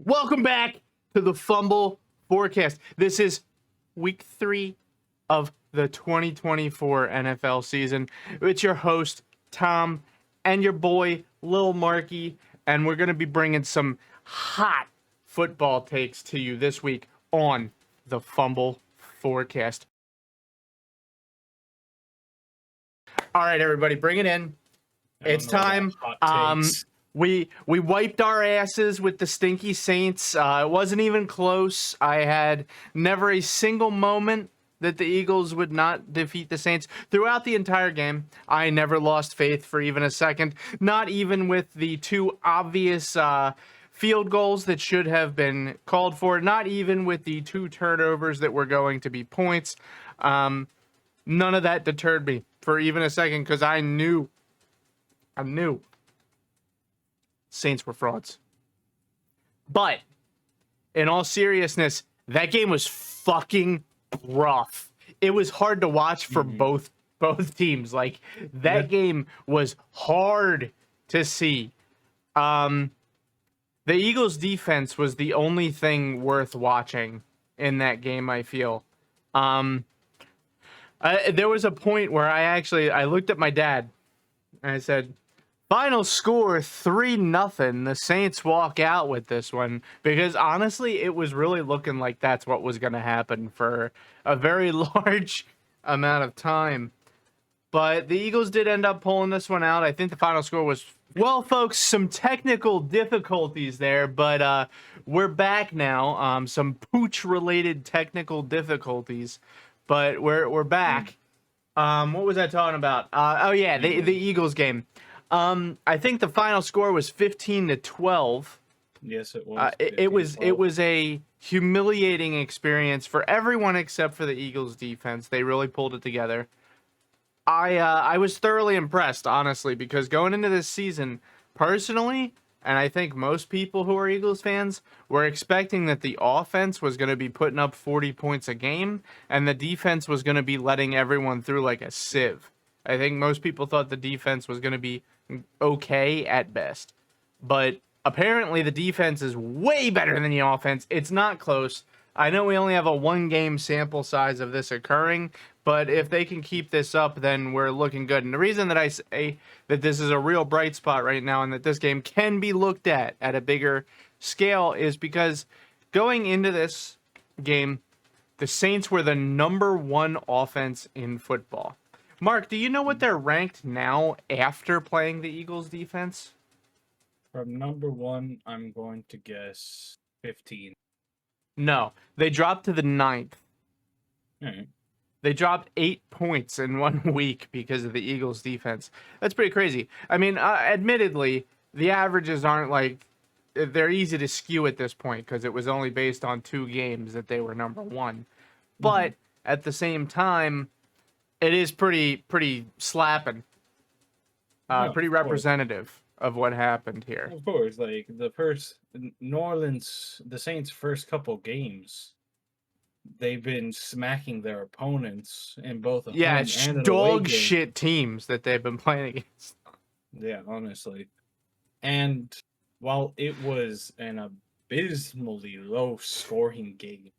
Welcome back to the Fumble Forecast. This is week 3 of the 2024 NFL season. It's your host, Tom, and your boy, Lil Marky, and we're going to be bringing some hot football takes to you this week on the Fumble Forecast. All right, everybody, bring it in. It's time. We wiped our asses with the stinky Saints. It wasn't even close. I had never a single moment that the Eagles would not defeat the Saints throughout the entire game. I never lost faith for even a second, not even with the two obvious field goals that should have been called for, not even with the 2 turnovers that were going to be points. None of that deterred me for even a second because I knew Saints were frauds. But in all seriousness, that game was fucking rough. It was hard to watch for both teams. Like, that game was hard to see. The Eagles defense was the only thing worth watching in that game, I feel. There was a point where I looked at my dad and I said, final score 3-0. The Saints walk out with this one, because honestly, it was really looking like that's what was going to happen for a very large amount of time. But the Eagles did end up pulling this one out. I think the final score was, well, folks, some technical difficulties there, but we're back now. Some Pooch related technical difficulties, but we're back. What was I talking about? The Eagles game. I think the final score was 15-12. Yes, it was. It was a humiliating experience for everyone except for the Eagles defense. They really pulled it together. I was thoroughly impressed, honestly, because going into this season, personally, and I think most people who are Eagles fans were expecting that the offense was going to be putting up 40 points a game and the defense was going to be letting everyone through like a sieve. I think most people thought the defense was going to be okay at best. But apparently the defense is way better than the offense. It's not close. I know we only have a 1-game sample size of this occurring, but if they can keep this up, then we're looking good. And the reason that I say that this is a real bright spot right now and that this game can be looked at a bigger scale is because going into this game, the Saints were the number 1 offense in football. Mark, do you know what they're ranked now after playing the Eagles defense? From number 1, I'm going to guess 15. No, they dropped to the 9th. Right. They dropped 8 points in 1 week because of the Eagles defense. That's pretty crazy. I mean, admittedly, the averages aren't like, they're easy to skew at this point because it was only based on 2 games that they were number 1. But at the same time, it is pretty slapping, pretty representative of what happened here. Of course, like the Saints' first couple games, they've been smacking their opponents in both a home and an dog away game. shit teams that they've been playing against. Yeah, honestly. And while it was an abysmally low-scoring game,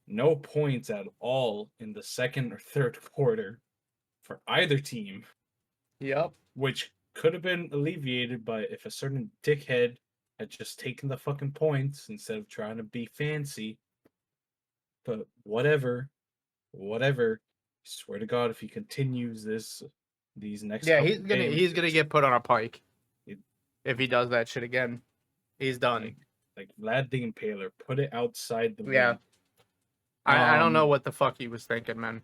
no points at all in the second or third quarter for either team. Yep. Which could have been alleviated by if a certain dickhead had just taken the fucking points instead of trying to be fancy. But whatever. Swear to God, if he continues these next he's gonna get put on a pike if he does that shit again. He's done. Like Vlad the Impaler, put it outside the ring. I don't know what the fuck he was thinking, man.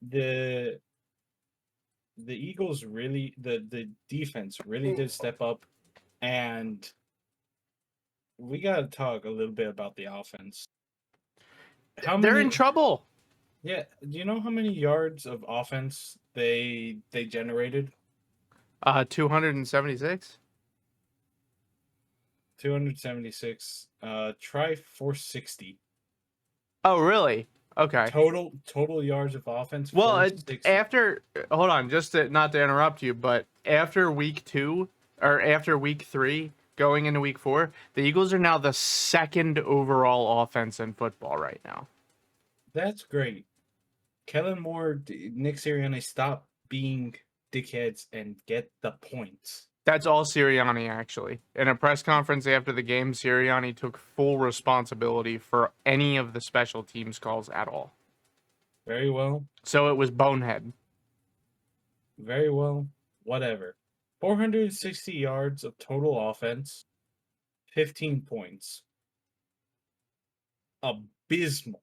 The Eagles really, the defense really did step up, and we got to talk a little bit about the offense. They're in trouble. Yeah, do you know how many yards of offense they generated? 276. 276. Try 460. Oh, really? Okay. Total yards of offense. Well, hold on, just not to interrupt you, but after week 2 or after week 3, going into week 4, the Eagles are now the second overall offense in football right now. That's great. Kellen Moore, Nick Sirianni, stop being dickheads and get the points. That's all Sirianni, actually. In a press conference after the game, Sirianni took full responsibility for any of the special teams calls at all. Very well. So it was bonehead. Very well. Whatever. 460 yards of total offense, 15 points. Abysmal.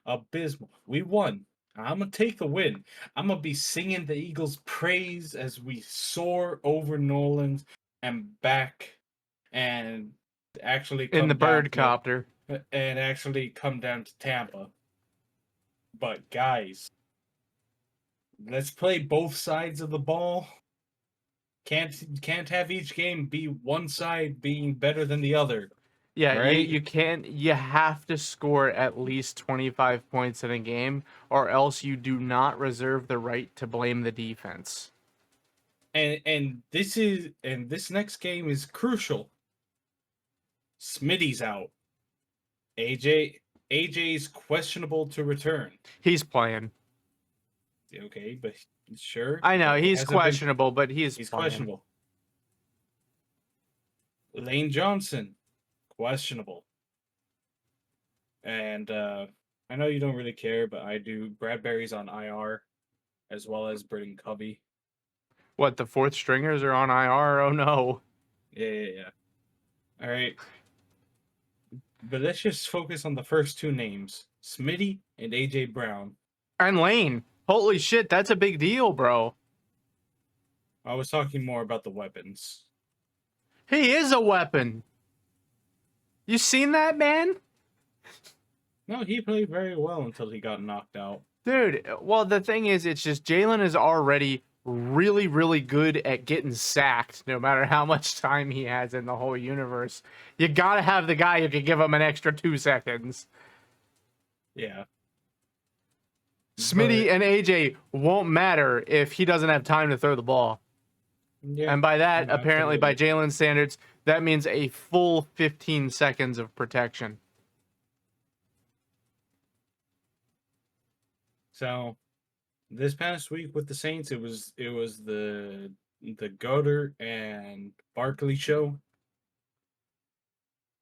Abysmal. We won. I'm going to take the win. I'm going to be singing the Eagles' praise as we soar over Nolan's and back and actually In come the down bird copter. and actually come down to Tampa. But guys, let's play both sides of the ball. Can't have each game be one side being better than the other. Yeah, Right? you can't. You have to score at least 25 points in a game, or else you do not reserve the right to blame the defense. And this next game is crucial. Smitty's out. AJ's questionable to return. He's playing. Okay, but sure. I know he's Hasn't been- questionable, but he's playing. questionable. Lane Johnson, questionable. And I know you don't really care, but I do. Bradbury's on IR, as well as Britton Covey. What, the fourth stringers are on IR? Oh no. Yeah. All right. But let's just focus on the first two names, Smitty and AJ Brown. And Lane. Holy shit, that's a big deal, bro. I was talking more about the weapons. He is a weapon. You seen that, man? No, he played very well until he got knocked out. Dude, well, the thing is, it's just Jalen is already really, really good at getting sacked, no matter how much time he has in the whole universe. You gotta have the guy who can give him an extra 2 seconds. Yeah. Smitty and AJ won't matter if he doesn't have time to throw the ball. Yeah. And by that, Yeah, apparently, by absolutely. Jalen's standards, that means a full 15 seconds of protection. So, this past week with the Saints, it was the Goddard and Barkley show.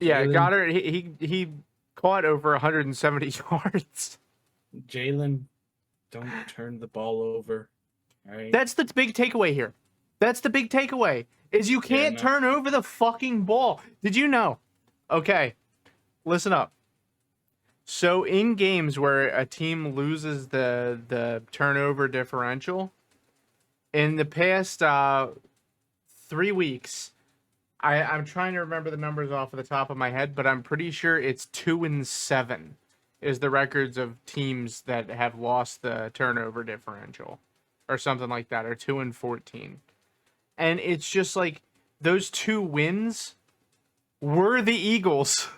Yeah, Jalen- Goddard, he caught over 170 yards. Jalen, don't turn the ball over. All right. That's the big takeaway here. That's the big takeaway, is you can't no. turn over the fucking ball. Did you know? Okay, listen up. So in games where a team loses the turnover differential, in the past 3 weeks, I'm trying to remember the numbers off of the top of my head, but I'm pretty sure it's 2-7 is the records of teams that have lost the turnover differential, or something like that, or 2-14. And it's just like those 2 wins were the Eagles.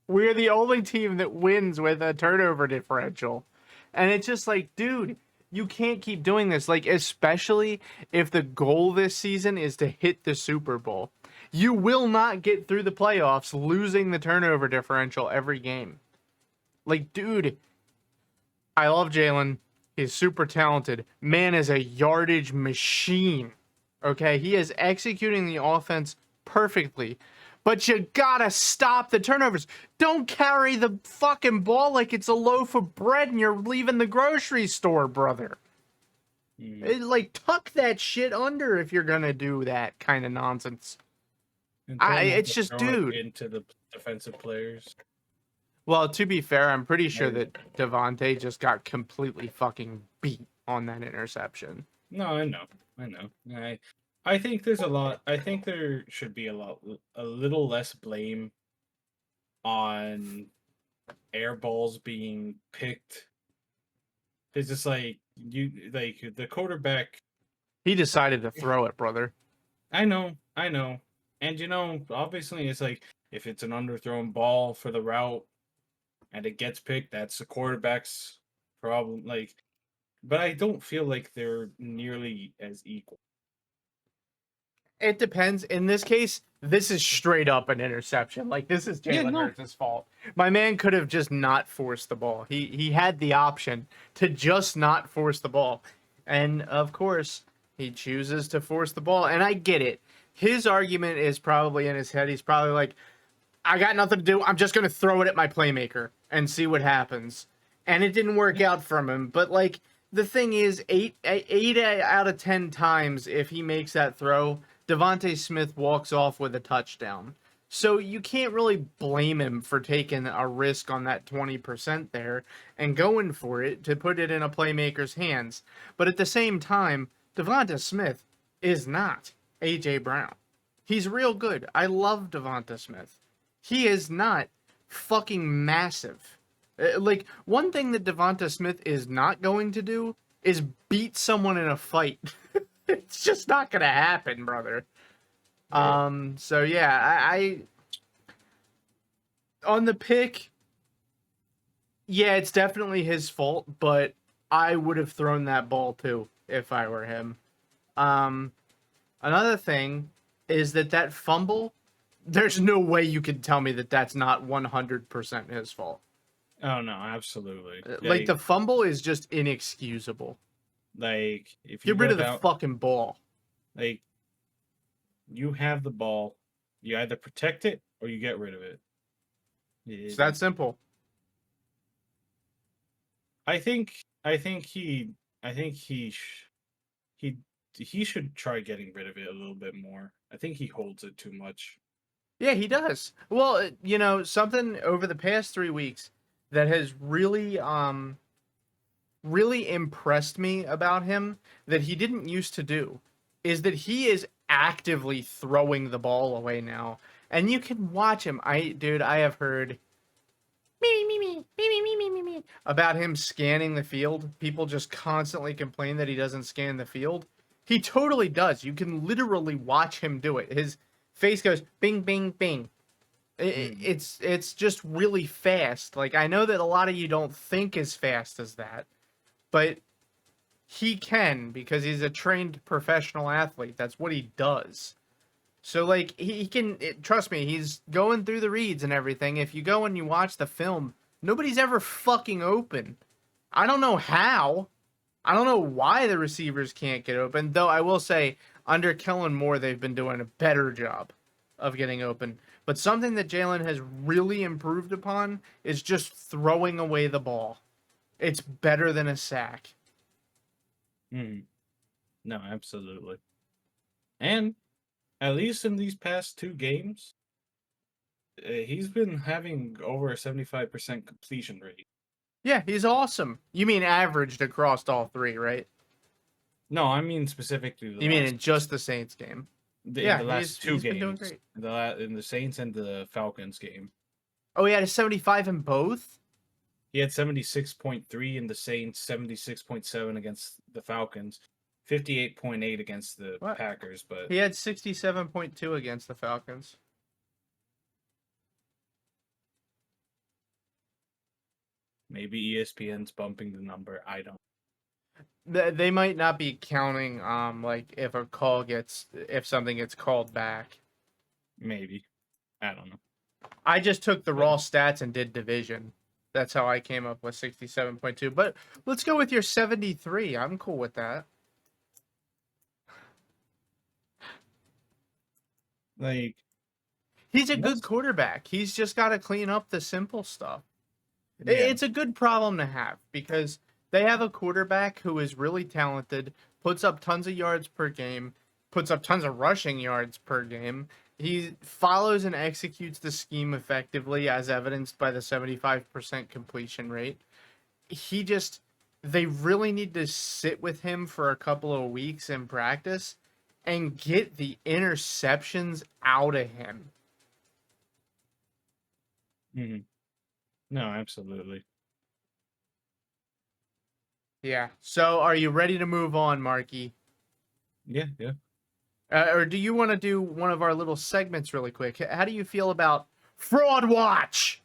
We're the only team that wins with a turnover differential. And it's just like, dude, you can't keep doing this. Like, especially if the goal this season is to hit the Super Bowl. You will not get through the playoffs losing the turnover differential every game. Like, dude, I love Jalen. He's super talented. Man is a yardage machine. Okay, he is executing the offense perfectly. But you gotta stop the turnovers. Don't carry the fucking ball like it's a loaf of bread and you're leaving the grocery store, brother. Like, tuck that shit under if you're gonna do that kind of nonsense. And try not It's to just, throw it dude. into the defensive players. Well, to be fair, I'm pretty sure Maybe. that Devontae just got completely fucking beat on that interception. No, I know. I think there's a lot. I think there should be a little less blame on air balls being picked. It's just like the quarterback. He decided to throw it, brother. I know, and obviously it's like if it's an underthrown ball for the route and it gets picked, that's the quarterback's problem. Like, but I don't feel like they're nearly as equal. It depends. In this case, this is straight up an interception. Like, this is Yeah, Jalen no. Hurts' fault. My man could have just not forced the ball. He had the option to just not force the ball. And of course, he chooses to force the ball. And I get it. His argument is probably in his head. He's probably like, I got nothing to do. I'm just going to throw it at my playmaker and see what happens. And it didn't work out from him. But, like, the thing is, eight out of 10 times, if he makes that throw, Devontae Smith walks off with a touchdown. So you can't really blame him for taking a risk on that 20% there and going for it to put it in a playmaker's hands. But at the same time, Devonta Smith is not A.J. Brown. He's real good. I love Devonta Smith. He is not fucking massive. Like, one thing that Devonta Smith is not going to do is beat someone in a fight. It's just not gonna happen, brother. So yeah, I on the pick, yeah, it's definitely his fault, but I would have thrown that ball too if I were him. Another thing is that fumble, there's no way you can tell me that that's not 100% his fault. Oh no, absolutely. Like, the fumble is just inexcusable. Like, if you Get rid go of the down, fucking ball. like, you have the ball, you either protect it or you get rid of it. It's that simple. I think he he should try getting rid of it a little bit more. I think he holds it too much. Yeah, he does. Well, you know, something over the past 3 weeks that has really impressed me about him that he didn't used to do is that he is actively throwing the ball away now. And you can watch him. I have heard me about him scanning the field. People just constantly complain that he doesn't scan the field. He totally does. You can literally watch him do it. His face goes bing bing bing. It's just really fast. Like, I know that a lot of you don't think as fast as that, but he can because he's a trained professional athlete. That's what he does. So, like, he can, trust me, he's going through the reads and everything. If you go and you watch the film, nobody's ever fucking open. I don't know how. I don't know why the receivers can't get open, though I will say, under Kellen Moore, they've been doing a better job of getting open. But something that Jalen has really improved upon is just throwing away the ball. It's better than a sack. No, absolutely. And at least in these past 2 games, he's been having over a 75% completion rate. Yeah, he's awesome. You mean averaged across all three, right? No, I mean specifically. You mean in just the Saints game? In the last two he's games, been doing great. In the Saints and the Falcons game. Oh, he had a 75 in both? He had 76.3 in the Saints, 76.7 against the Falcons, 58.8 against the Packers. But he had 67.2 against the Falcons. Maybe ESPN's bumping the number. I don't. They might not be counting like if something gets called back. Maybe. I don't know. I just took the raw stats and did division. That's how I came up with 67.2. But let's go with your 73. I'm cool with that. Like, he's a good quarterback. He's just got to clean up the simple stuff. Yeah. It's a good problem to have because they have a quarterback who is really talented, puts up tons of yards per game, puts up tons of rushing yards per game. He follows and executes the scheme effectively, as evidenced by the 75% completion rate. They really need to sit with him for a couple of weeks in practice and get the interceptions out of him. Mm-hmm. No, absolutely. Yeah. So are you ready to move on, Marky? Yeah. Or do you want to do one of our little segments really quick? How do you feel about Fraud Watch?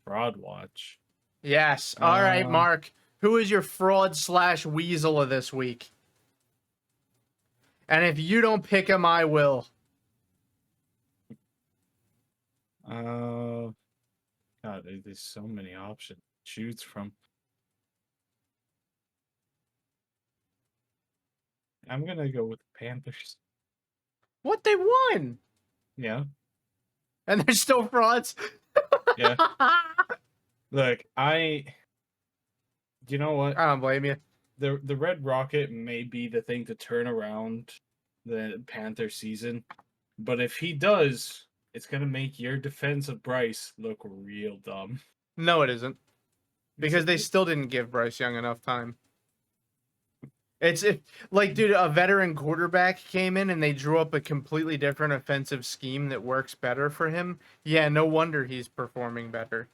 Fraud Watch. Yes. All right, Mark. Who is your fraud / weasel of this week? And if you don't pick him, I will. God, there's so many options to choose from. I'm gonna go with the Panthers. What, they won? Yeah, And they're still frauds? yeah. Look, you know what? I don't blame you. The Red Rocket may be the thing to turn around the Panther season, but if he does, it's gonna make your defense of Bryce look real dumb. No, it isn't. Because Yes, they it is. still didn't give Bryce Young enough time. Like, dude, a veteran quarterback came in and they drew up a completely different offensive scheme that works better for him. Yeah, no wonder he's performing better.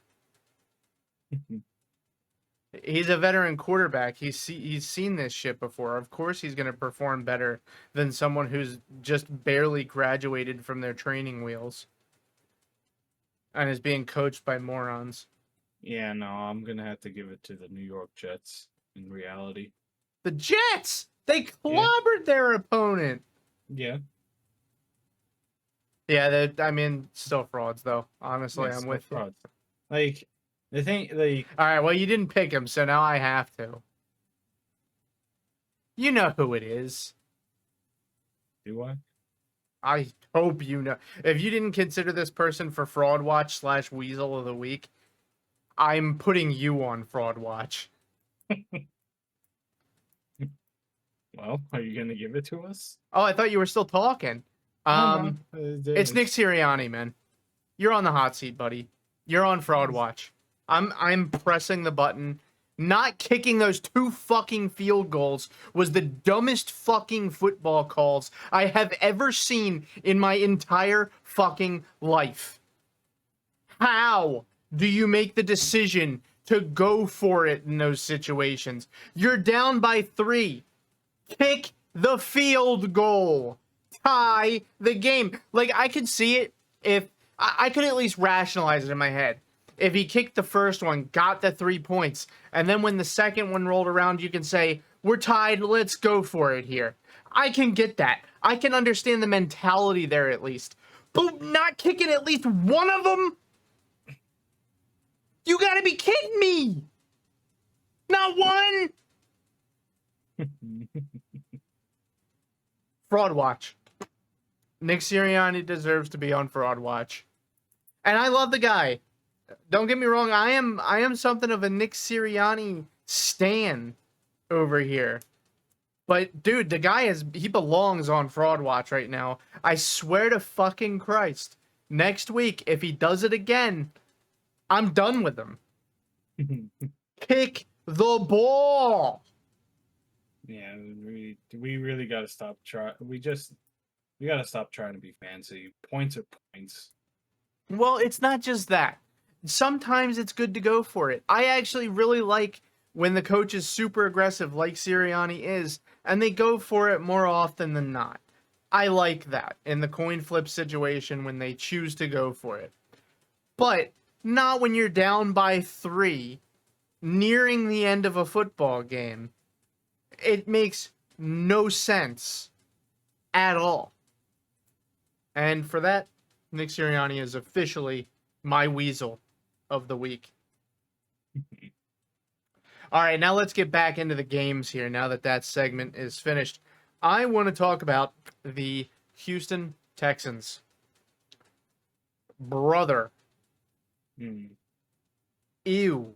He's a veteran quarterback. He's seen this shit before. Of course, he's going to perform better than someone who's just barely graduated from their training wheels and is being coached by morons. Yeah, no, I'm gonna have to give it to the New York Jets in reality. The Jets, they Yeah. clobbered their opponent. Yeah. Yeah, I mean, still frauds though. Honestly, Yes, I'm no with you. frauds. Like the thing, like All right, well, you didn't pick him, so now I have to. You know who it is. do I? I hope you know. If you didn't consider this person for Fraud Watch / Weasel of the Week, I'm putting you on Fraud Watch. Well, are you gonna give it to us? Oh, I thought you were still talking. Oh no, It's Nick Sirianni, man. You're on the hot seat, buddy. You're on Fraud Watch. I'm pressing the button. Not kicking those 2 fucking field goals was the dumbest fucking football calls I have ever seen in my entire fucking life. How do you make the decision to go for it in those situations? You're down by 3. Kick the field goal. Tie the game. Like, I could see it if I could at least rationalize it in my head. If he kicked the first one, got the 3 points, and then when the second one rolled around, you can say, we're tied, let's go for it here. I can get that. I can understand the mentality there at least. But not kicking at least one of them? You gotta be kidding me! Not one? Fraud Watch. Nick Sirianni deserves to be on Fraud Watch. And I love the guy. Don't get me wrong, I am something of a Nick Sirianni stan over here. But dude, the guy he belongs on Fraud Watch right now. I swear to fucking Christ. Next week, if he does it again, I'm done with him. Kick the ball. Yeah, we really gotta stop trying. We gotta stop trying to be fancy. Points are points. Well, it's not just that. Sometimes it's good to go for it. I actually really like when the coach is super aggressive, like Sirianni is, and they go for it more often than not. I like that in the coin flip situation when they choose to go for it. But not when you're down by 3, nearing the end of a football game. It makes no sense at all. And for that, Nick Sirianni is officially my weasel of the week. All right, now let's get back into the games here now that segment is finished. I want to talk about the Houston Texans. Brother. Ew.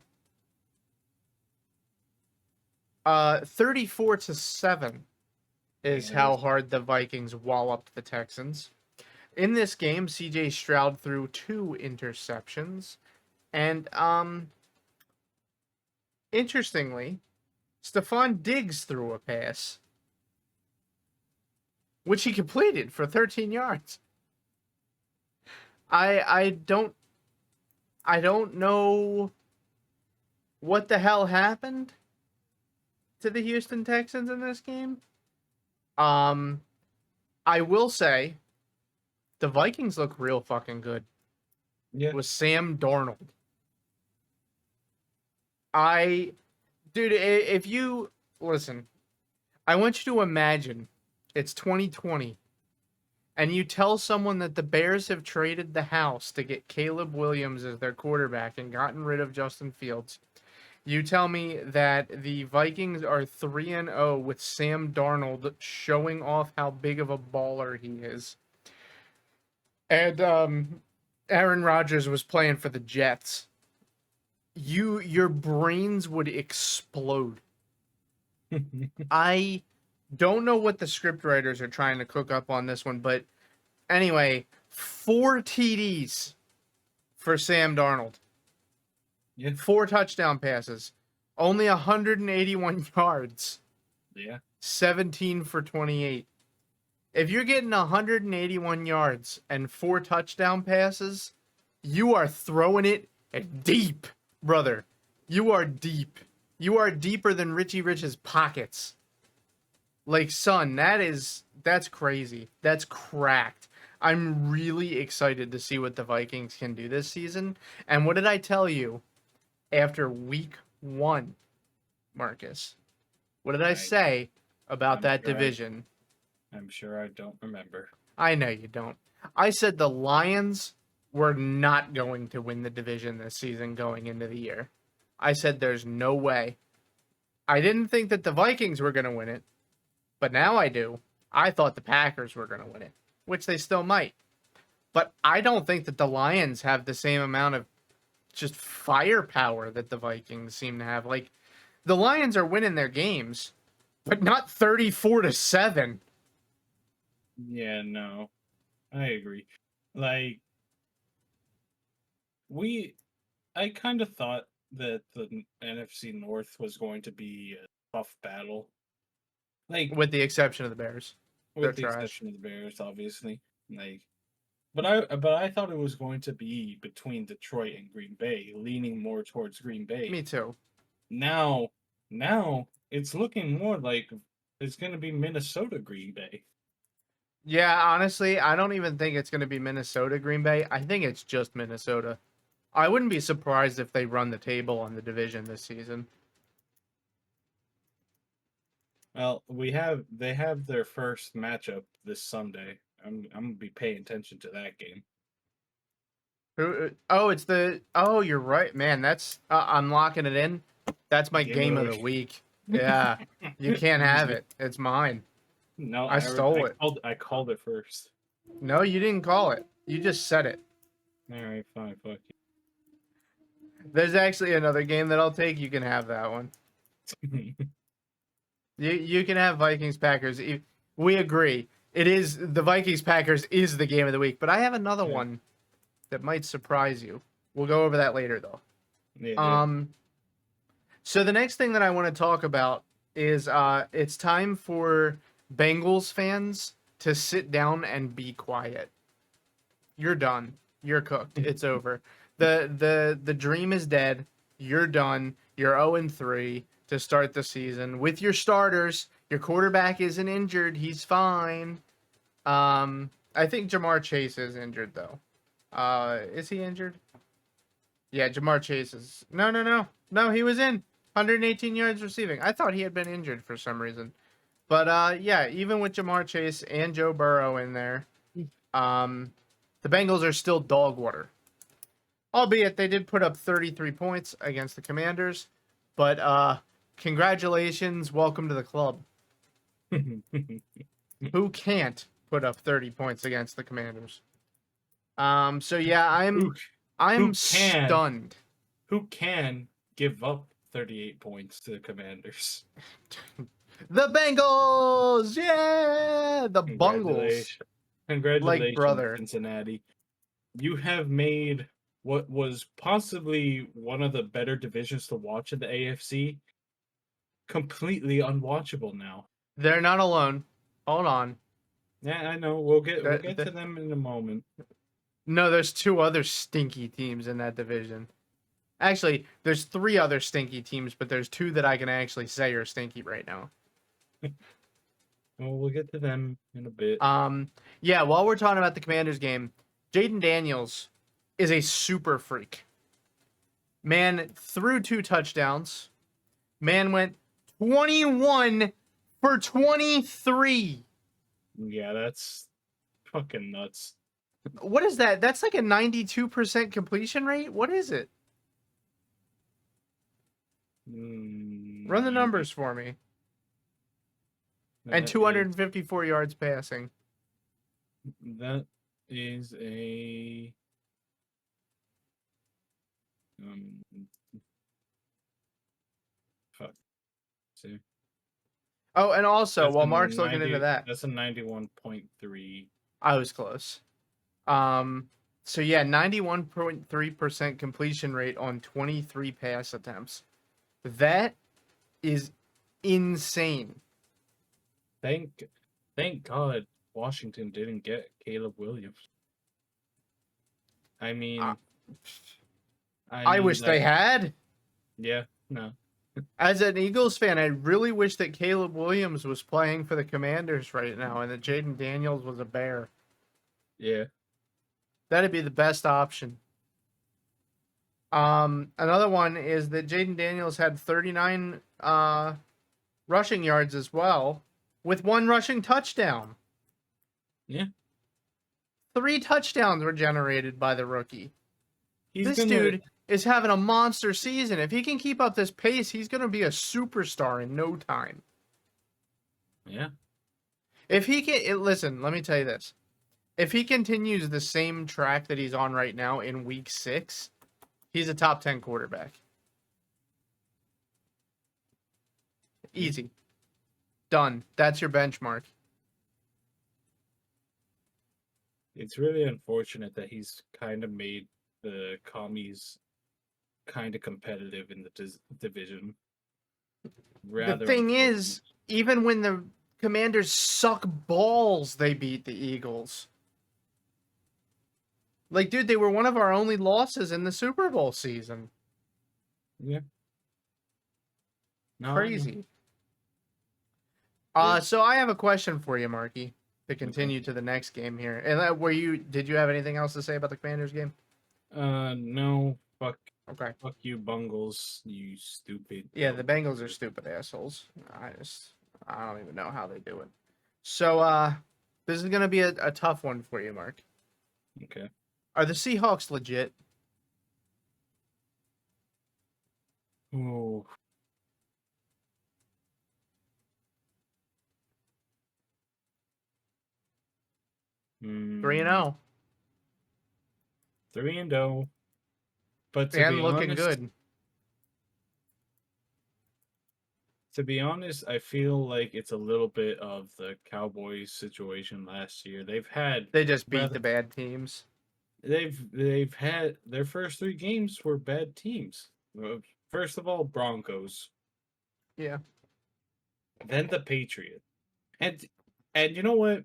34-7 is how hard the Vikings walloped the Texans. In this game, CJ Stroud threw 2 interceptions. And, interestingly, Stephon Diggs threw a pass, which he completed for 13 yards. I don't know what the hell happened to the Houston Texans in this game. I will say the Vikings look real fucking good. Yeah. With Sam Darnold. Dude, if you listen, I want you to imagine It's 2020. And you tell someone that the Bears have traded the house to get Caleb Williams as their quarterback and gotten rid of Justin Fields. You tell me that the Vikings are 3-0 with Sam Darnold showing off how big of a baller he is. And Aaron Rodgers was playing for the Jets. Your brains would explode. I don't know what the script writers are trying to cook up on this one, but anyway, 4 TDs for Sam Darnold. Yeah. 4 touchdown passes. Only 181 yards. Yeah. 17 for 28. If you're getting 181 yards and 4 touchdown passes, you are throwing it deep, brother. You are deep. You are deeper than Richie Rich's pockets. Like, son, that's crazy. That's cracked. I'm really excited to see what the Vikings can do this season. And what did I tell you after week 1, Marcus? What did I say about that division? I'm sure I don't remember. I know you don't. I said the Lions were not going to win the division this season going into the year. I said there's no way. I didn't think that the Vikings were going to win it, but now I do. I thought the Packers were going to win it, which they still might. But I don't think that the Lions have the same amount of just firepower that the Vikings seem to have. Like, the Lions are winning their games, but not 34-7. Yeah, no. I agree. Like, I kind of thought that the NFC North was going to be a tough battle. Like, With the exception of the Bears. with the trash. exception of the Bears, obviously. Like, but I thought it was going to be between Detroit and Green Bay, leaning more towards Green Bay. Me too. Now it's looking more like it's going to be Minnesota Green Bay. Yeah, honestly, I don't even think it's going to be Minnesota Green Bay. I think it's just Minnesota. I wouldn't be surprised if they run the table on the division this season. Well, they have their first matchup this Sunday. I'm gonna be paying attention to that game. Oh, you're right, man. That's I'm locking it in. That's my game of the week. Yeah, you can't have it. It's mine. No, I stole it. I called it first. No, you didn't call it. You just said it. All right, fine, fuck There's actually another game that I'll take. You can have that one. you. You can have Vikings Packers. We agree. It is the Vikings Packers is the game of the week, but I have another one that might surprise you. We'll go over that later though. Yeah, So the next thing that I want to talk about is it's time for Bengals fans to sit down and be quiet. You're done. You're cooked. It's over. The dream is dead. You're done. You're 0-3 to start the season with your starters. Your quarterback isn't injured. He's fine. I think Jamar Chase is injured though. Is he injured? Yeah, Jamar Chase is. No, he was in 118 yards receiving. I thought he had been injured for some reason. But yeah, even with Jamar Chase and Joe Burrow in there, the Bengals are still dog water. Albeit they did put up 33 points against the Commanders. But congratulations, welcome to the club. Who can't put up 30 points against the Commanders? So yeah, I'm stunned. Who can give up 38 points to the Commanders? The Bengals! Yeah! The Bungles. Congratulations, like brother. Cincinnati. You have made what was possibly one of the better divisions to watch in the AFC completely unwatchable now. They're not alone. Hold on. Yeah, I know. We'll get to them in a moment. No, there's 2 other stinky teams in that division. Actually, there's 3 other stinky teams, but there's 2 that I can actually say are stinky right now. Well, we'll get to them in a bit. Yeah, while we're talking about the Commanders game, Jaden Daniels is a super freak. Man threw 2 touchdowns. Man went 21 for 23. Yeah, that's fucking nuts. What is that? That's like a 92% completion rate? What is it? Run the 90. numbers for me. And That is 254 yards passing. that is a um fuck. See, Oh, and also, that's while a Mark's looking into 90. that, That's a 91.3. I was close. Um, so yeah, 91.3% completion rate on 23 pass attempts. That is insane. Thank, thank God Washington didn't get Caleb Williams. I I, mean, I I mean wish they that. had. Yeah, no, As an Eagles fan, I really wish that Caleb Williams was playing for the Commanders right now and that Jaden Daniels was a Bear. yeah. That'd be the best option. Another one is that Jaden Daniels had 39 rushing yards as well, with one rushing touchdown. Yeah, 3 touchdowns were generated by the rookie. he's This gonna. dude is having a monster season. If he can keep up this pace, he's going to be a superstar in no time. Yeah, If he can, listen, let me tell you this. If he continues the same track that he's on right now in week 6, he's a top 10 quarterback. yeah. Easy. Done. That's your benchmark. It's really unfortunate that he's kind of made the commies kind of competitive in the division. The Rather thing unfortunate. is, even when the Commanders suck balls, they beat the Eagles. Like, dude, they were one of our only losses in the Super Bowl season. Yeah, no, I know. Crazy. It, So I have a question for you, Marky, to okay. continue to the next game here. And did you have anything else to say about the Commanders game? No, Okay. fuck you, Bungles, you stupid. Yeah, the Bengals are stupid assholes. I don't even know how they do it. So this is gonna be a tough one for you, Mark. Okay. Are the Seahawks legit? Oh, 3-0. 3-0. But And looking good. to be honest, I feel like it's a little bit of the Cowboys situation last year. They've had They just beat rather the bad teams. they've had their first 3 games were bad teams. First of all, Broncos, Yeah. then the Patriots. And and you know what?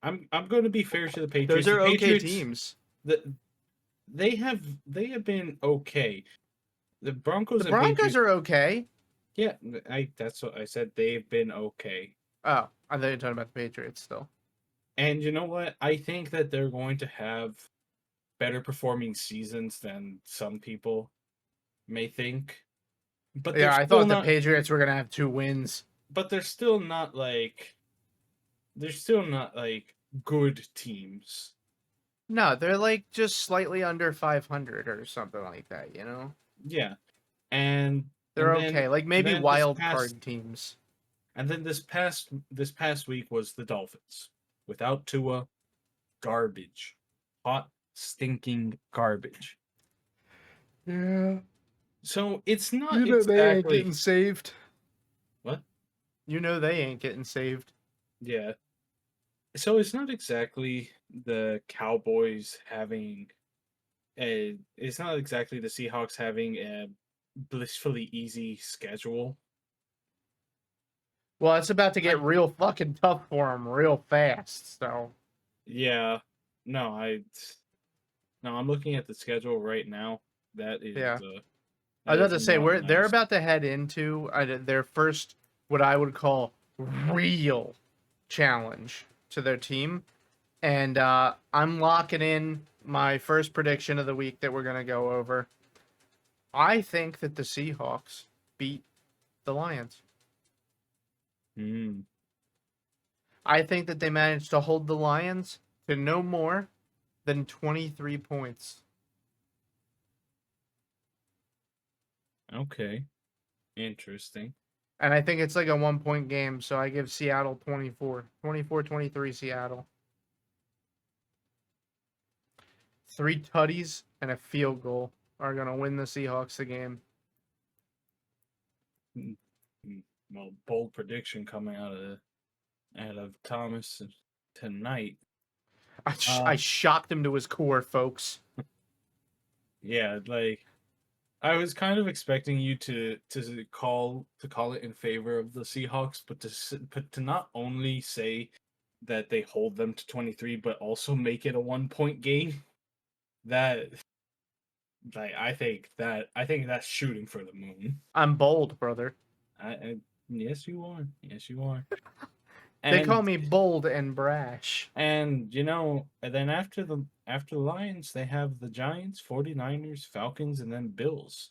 I'm going to be fair to the Those Patriots. The are okay Patriots teams. the they have been okay. The The Broncos and Broncos Patriots, are okay. yeah, I that's what I said. They've been okay. Oh, I thought you were talking about the Patriots still. And you know what? I think that they're going to have better performing seasons than some people may think. But they're Yeah, I still thought the not Patriots were gonna have 2 wins. but they're still not like good teams. No, they're like just slightly under 500 or something like that, you know? Yeah. And They're and then okay. Like and maybe then this wild past card teams. and then this past week was the Dolphins. Without Tua, garbage. Hot stinking garbage. Yeah. So it's not You know they ain't exactly getting saved. what? You know they ain't getting saved. Yeah. So it's not exactly the Cowboys having it's not exactly the Seahawks having a blissfully easy schedule. Well, it's about to get I real fucking tough for them real fast. So yeah. No, no, I'm looking at the schedule right now. That is yeah, uh I was that about is to say not they're nice. about to head into their first what I would call real challenge to their team, and I'm locking in my first prediction of the week that we're gonna go over. I think that the Seahawks beat the Lions. Hmm. I think that they managed to hold the Lions to no more than 23 points. Okay. Interesting. And I think it's like a 1 point game, so I give Seattle 24. 24-23 Seattle. 3 tutties and a field goal are going to win the Seahawks the game. Well, bold prediction coming out of Thomas tonight. I shocked him to his core, folks. Yeah, like I was kind of expecting you to call it in favor of the Seahawks, but to not only say that they hold them to 23, but also make it a 1 point game. That I think that's shooting for the moon. I'm bold, brother. Yes, you are. Yes, you are. They call And me bold and brash. and then after the Lions, they have the Giants, 49ers, Falcons, and then Bills.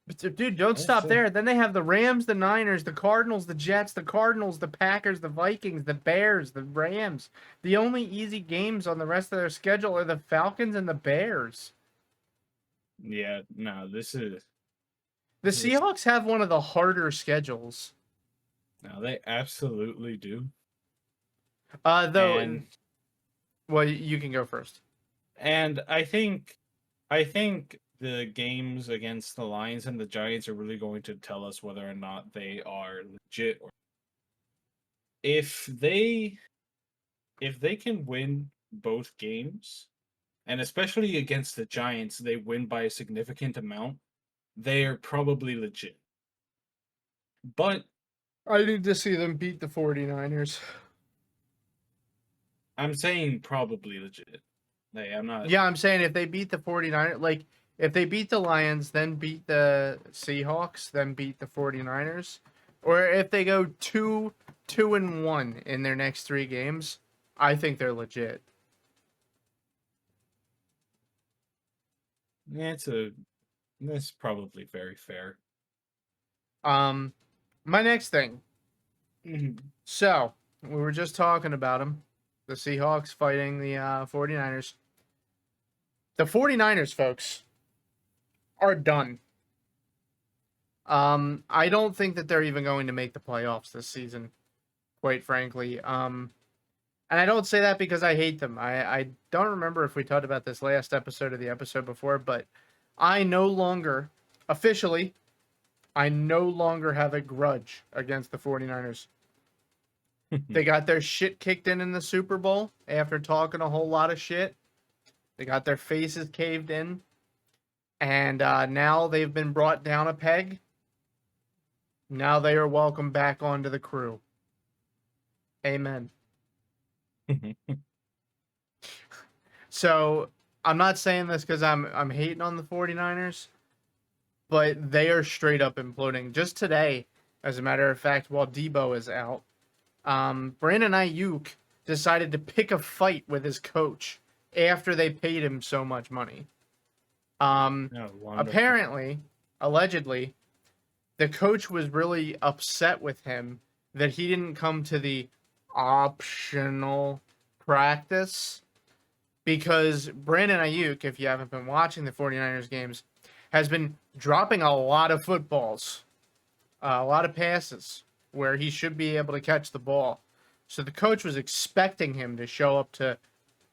But dude, don't stop there. Then they have the Rams, the Niners, the Cardinals, the Jets, the Cardinals, the Packers, the Vikings, the Bears, the Rams. The only easy games on the rest of their schedule are the Falcons and the Bears. Yeah, no, The this Seahawks have one of the harder schedules. no, they absolutely do. Though, well, you can go first. And I think the games against the Lions and the Giants are really going to tell us whether or not they are legit. If they can win both games, and especially against the Giants, they win by a significant amount, they're probably legit. But I need to see them beat the 49ers. I'm saying probably legit. I'm not. Yeah, I'm saying if they beat the 49ers, like if they beat the Lions, then beat the Seahawks, then beat the 49ers, or if they go 2-1 in their next 3 games, I think they're legit. That's probably very fair. My next thing. Mhm. So, we were just talking about them. The Seahawks fighting the 49ers. The 49ers, folks, are done. I don't think that they're even going to make the playoffs this season, quite frankly. And I don't say that because I hate them. I don't remember if we talked about this last episode or the episode before, but I no longer, officially, I no longer have a grudge against the 49ers. They got their shit kicked in the Super Bowl after talking a whole lot of shit. They got their faces caved in. And now they've been brought down a peg. Now they are welcome back onto the crew. Amen. So, I'm not saying this because I'm hating on the 49ers, but they are straight up imploding. Just today, as a matter of fact, while Debo is out, Brandon Ayuk decided to pick a fight with his coach after they paid him so much money. Apparently, allegedly, the coach was really upset with him that he didn't come to the optional practice because Brandon Ayuk, if you haven't been watching the 49ers games, has been dropping a lot of footballs, a lot of passes where he should be able to catch the ball. So the coach was expecting him to show up to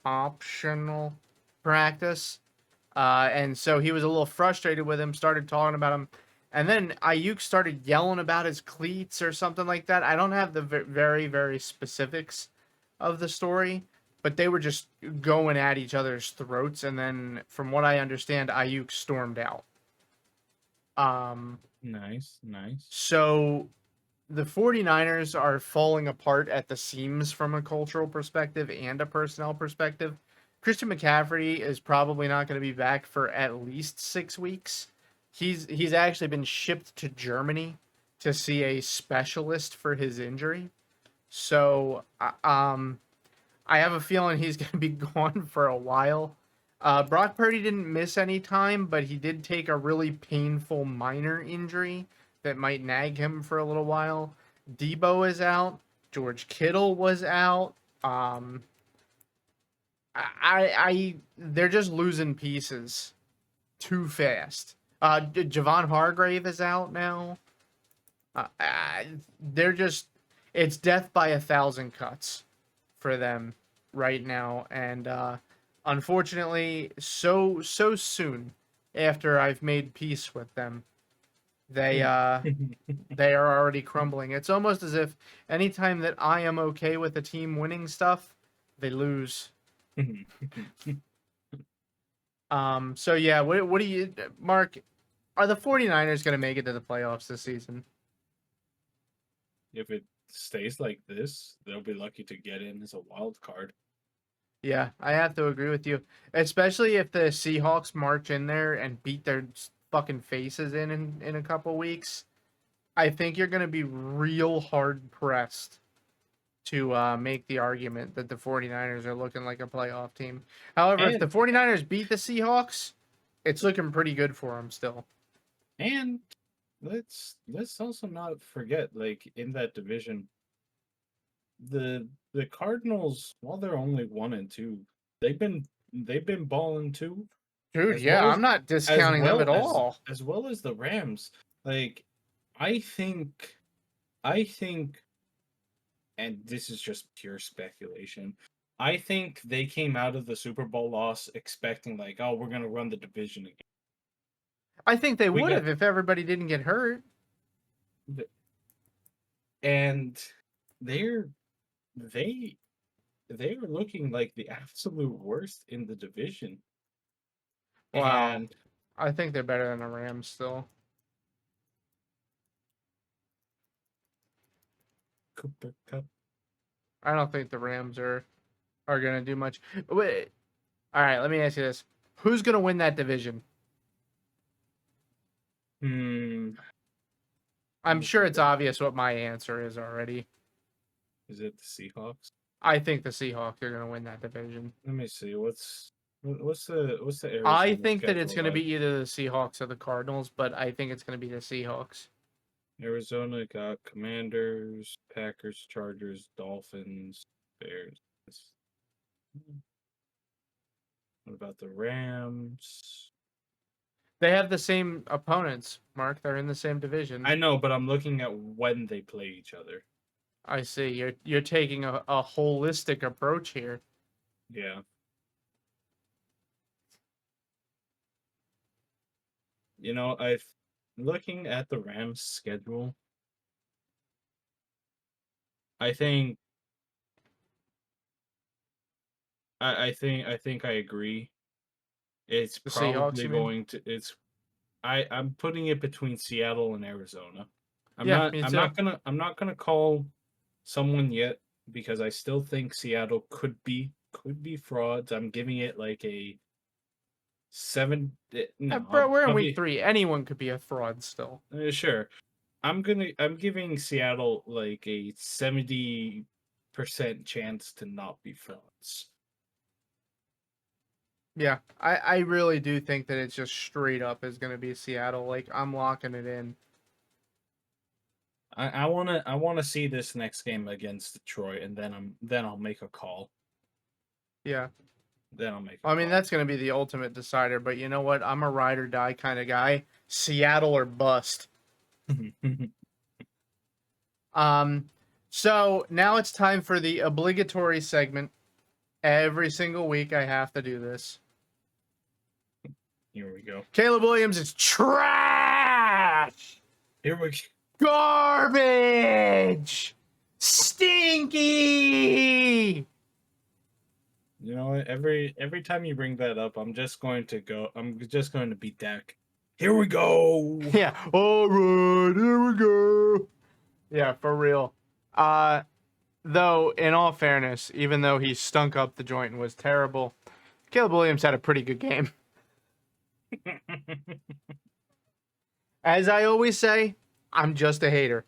optional practice. And so he was a little frustrated with him, started talking about him. And then Ayuk started yelling about his cleats or something like that. I don't have the very, very specifics of the story, but they were just going at each other's throats. And then, from what I understand, Ayuk stormed out. Nice. So the 49ers are falling apart at the seams from a cultural perspective and a personnel perspective. Christian McCaffrey is probably not going to be back for at least 6 weeks. He's actually been shipped to Germany to see a specialist for his injury. So I have a feeling he's going to be gone for a while. Brock Purdy didn't miss any time, but he did take a really painful minor injury that might nag him for a little while. Debo is out. George Kittle was out. They're just losing pieces too fast. Javon Hargrave is out now. They're just, it's death by 1,000 cuts for them right now, and unfortunately, so soon after I've made peace with them, they they are already crumbling. It's almost as if anytime that I am okay with the team winning stuff, they lose. So yeah, what do you, Mark, are the 49ers going to make it to the playoffs this season? If it stays like this, they'll be lucky to get in as a wild card. Yeah, I have to agree with you, especially if the Seahawks march in there and beat their fucking faces in a couple weeks. I think you're going to be real hard pressed to make the argument that the 49ers are looking like a playoff team. However, if the And 49ers beat the Seahawks, it's looking pretty good for them still. and let's also not forget, like, in that division, the Cardinals, while they're only 1-2, they've been balling too, Dude, as yeah, well as I'm not as discounting them well at as all. as well as the Rams. Like, I think, and this is just pure speculation. I think they came out of the Super Bowl loss expecting, like, oh, we're gonna run the division again. I think they We would got have if everybody didn't get hurt. and they're they they are looking like the absolute worst in the division. Wow. And I think they're better than the Rams still. Cooper Cup. I don't think the Rams are going to do much. Wait. All right, let me ask you this. Who's going to win that division? I'm sure it's obvious what my answer is already. Is it the Seahawks? I think the Seahawks are going to win that division. Let me see. What's the I Arizona think that it's schedule going to like? be either the Seahawks or the Cardinals, but I think it's going to be the Seahawks. Arizona got Commanders, Packers, Chargers, Dolphins, Bears. What about the Rams? They have the same opponents, Mark. They're in the same division. I know, but I'm looking at when they play each other. I see. You're taking a holistic approach here. Yeah. I've looking at the Rams schedule. I think I agree. It's The Seahawks, probably you mean? going to it's I'm putting it between Seattle and Arizona. I'm Yeah, not me I'm too. not gonna I'm not gonna call someone yet because I still think Seattle could be frauds. I'm giving it like a 7. No, Bro, we're in I'll week be 3. Anyone could be a fraud still. sure. I'm giving Seattle like a 70% chance to not be frauds. Yeah, I really do think that it's just straight up is going to be Seattle. Like, I'm locking it in. I wanna see this next game against Detroit, and then I'll make a call. Yeah. Then I'll make a I mean, call. that's going to be the ultimate decider, but you know what? I'm a ride or die kind of guy. Seattle or bust. So now it's time for the obligatory segment. Every single week I have to do this. Here we go. Caleb Williams is trash. Here we go. Garbage. Stinky. You know what? Every time you bring that up, I'm just going to be Dak. Here we go. Yeah. All right, here we go. Yeah, for real. Though, in all fairness, even though he stunk up the joint and was terrible, Caleb Williams had a pretty good game. As I always say, I'm just a hater.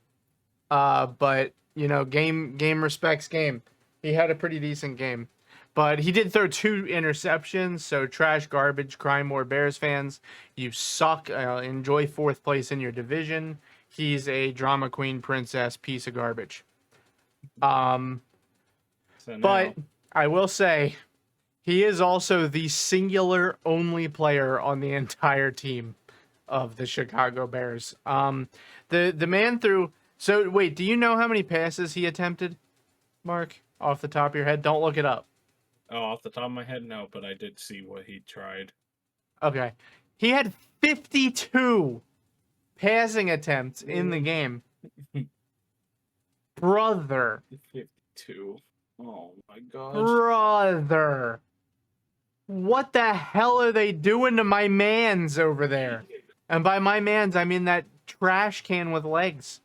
But you know, game respects game. He had a pretty decent game. But he did throw 2 interceptions, so trash, garbage, cry more Bears fans. You suck. Enjoy 4th place in your division. He's a drama queen princess piece of garbage. Um, So but now, I will say he is also the singular only player on the entire team of the Chicago Bears. The man threw. So wait, do you know how many passes he attempted, Mark? Off the top of your head, don't look it up. off the top of my head, no, but I did see what he tried. Okay, he had 52 passing attempts in the game. Brother, 52. Oh my god. brother, what the hell are they doing to my mans over there? And by my mans, I mean that trash can with legs.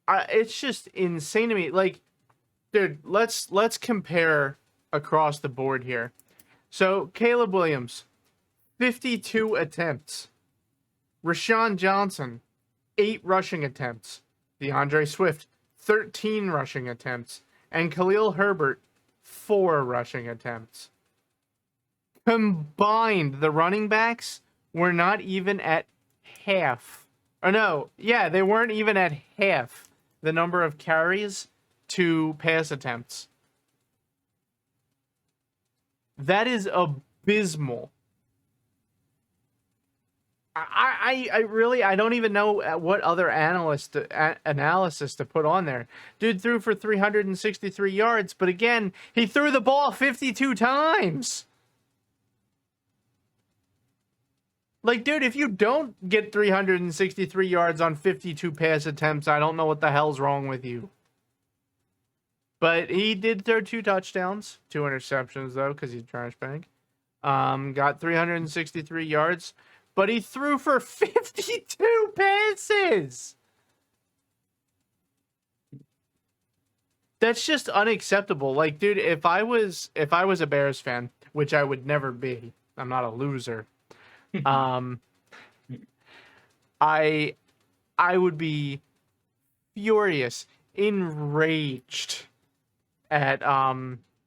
It's just insane to me. Like, dude, let's compare across the board here. So Caleb Williams, 52 attempts. Rashawn Johnson, 8 rushing attempts. DeAndre Swift, 13 rushing attempts. And Khalil Herbert, 4 rushing attempts. Combined, the running backs were not even at half. Or no, yeah, they weren't even at half the number of carries to pass attempts. That is abysmal. I really I don't even know what other analysis to put on there. Dude threw for 363 yards, but again, he threw the ball 52 times. Like, dude, if you don't get 363 yards on 52 pass attempts, I don't know what the hell's wrong with you. But he did throw 2 touchdowns, 2 interceptions though, because he's a trash bag. Got 363 yards, but he threw for 52 passes. That's just unacceptable. Like, dude, if I was a Bears fan, which I would never be, I'm not a loser. I would be furious, enraged at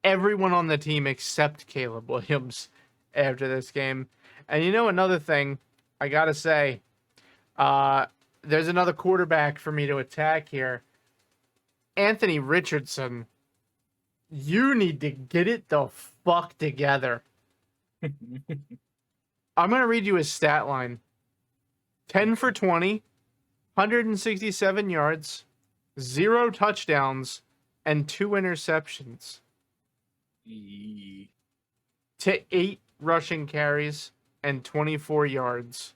everyone on the team except Caleb Williams after this game. And you know another thing, I gotta say, there's another quarterback for me to attack here. Anthony Richardson, you need to get it the fuck together. I'm gonna read you his stat line. 10 for 20, 167 yards, 0 touchdowns, and 2 interceptions. To 8 rushing carries and 24 yards.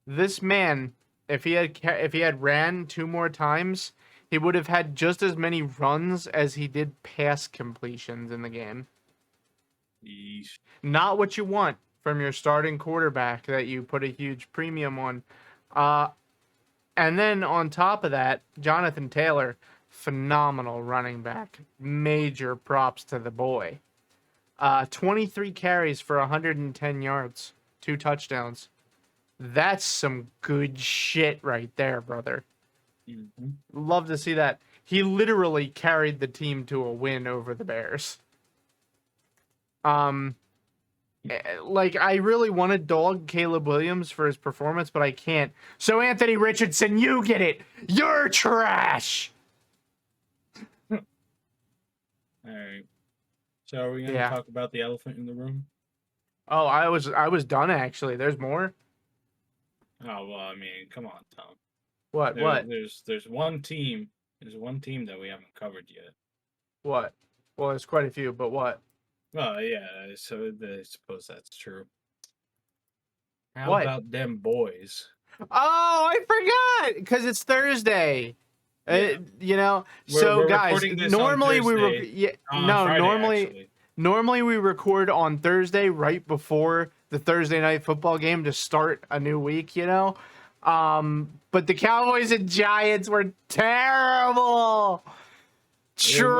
This man, if he had ran 2 more times, he would have had just as many runs as he did pass completions in the game. Yeesh. Not what you want from your starting quarterback that you put a huge premium on. And then on top of that, Jonathan Taylor, phenomenal running back. Major props to the boy. 23 carries for 110 yards, 2 touchdowns. That's some good shit right there, brother. Mm-hmm. Love to see that. He literally carried the team to a win over the Bears. Like, I really want to dog Caleb Williams for his performance, but I can't. So, Anthony Richardson, you get it. You're trash. All right. So are we going to Yeah. talk about the elephant in the room? Oh, I was done, actually. There's more? Oh, well, I mean, come on, Tom. What? There's one team. There's one team that we haven't covered yet. What? Well, there's quite a few, but what? Oh, yeah. So I suppose that's true. How What? about them boys? Oh, I forgot because it's Thursday. Yeah. You know, We're guys, recording this normally on we Thursday, Friday, normally we record on Thursday right before the Thursday night football game to start a new week, you know. But the Cowboys and Giants were terrible. Trash.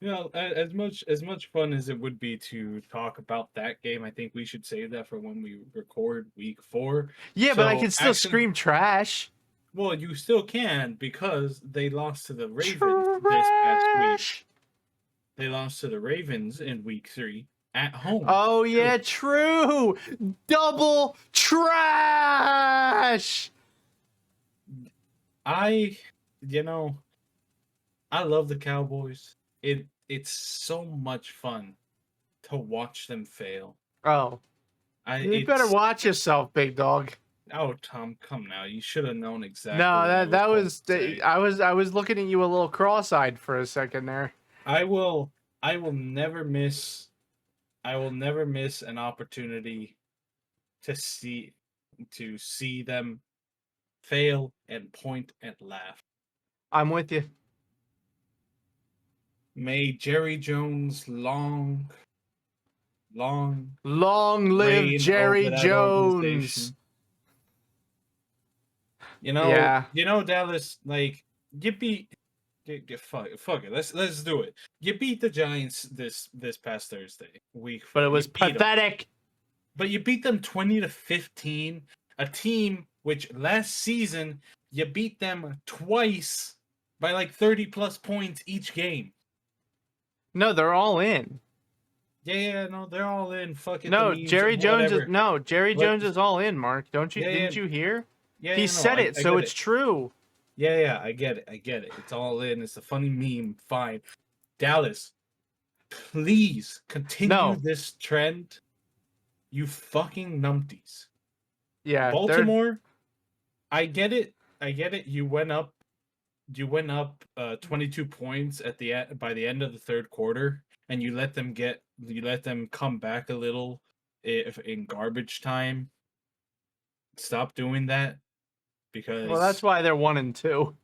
You know, as much fun as it would be to talk about that game, I think we should save that for when we record week 4. Yeah, but I can still scream trash. Well, you still can because they lost to the Ravens this past week. They lost to the Ravens in week 3 at home. Oh yeah, true. Double trash. I, you know, I love the Cowboys. It's so much fun to watch them fail. Oh, you better It's watch yourself, big dog. oh Tom, come now. You should have known exactly No, what I was that going was to say. I was looking at you a little cross-eyed for a second there. I will I will never miss I will never miss an opportunity to see them fail and point and laugh. I'm with you. May Jerry Jones long Long live reign over Jerry that Jones. organization. Yeah, Dallas, like you beat fuck it. Let's do it. You beat the Giants this past Thursday, week but it 4. You was beat them. pathetic. But you beat them 20-15, a team which last season you beat them twice by like 30 plus points each game. No, they're all in. Yeah, no, they're all in. Fuck it, the No, memes, Jerry Jones is whatever. no, Jerry But Jones is all in, Mark. Don't you yeah, yeah, didn't you hear? yeah, He yeah, no, said it, I so get it's it. true. Yeah, I get it. I get it. It's all in. It's a funny meme. Fine. Dallas, please continue No. this trend. You fucking numpties. Yeah, they're Baltimore, I get it. I get it. You went up 22 points at by the end of the third quarter, and you let them come back a little if in garbage time. Stop doing that well, that's because why they're 1-2.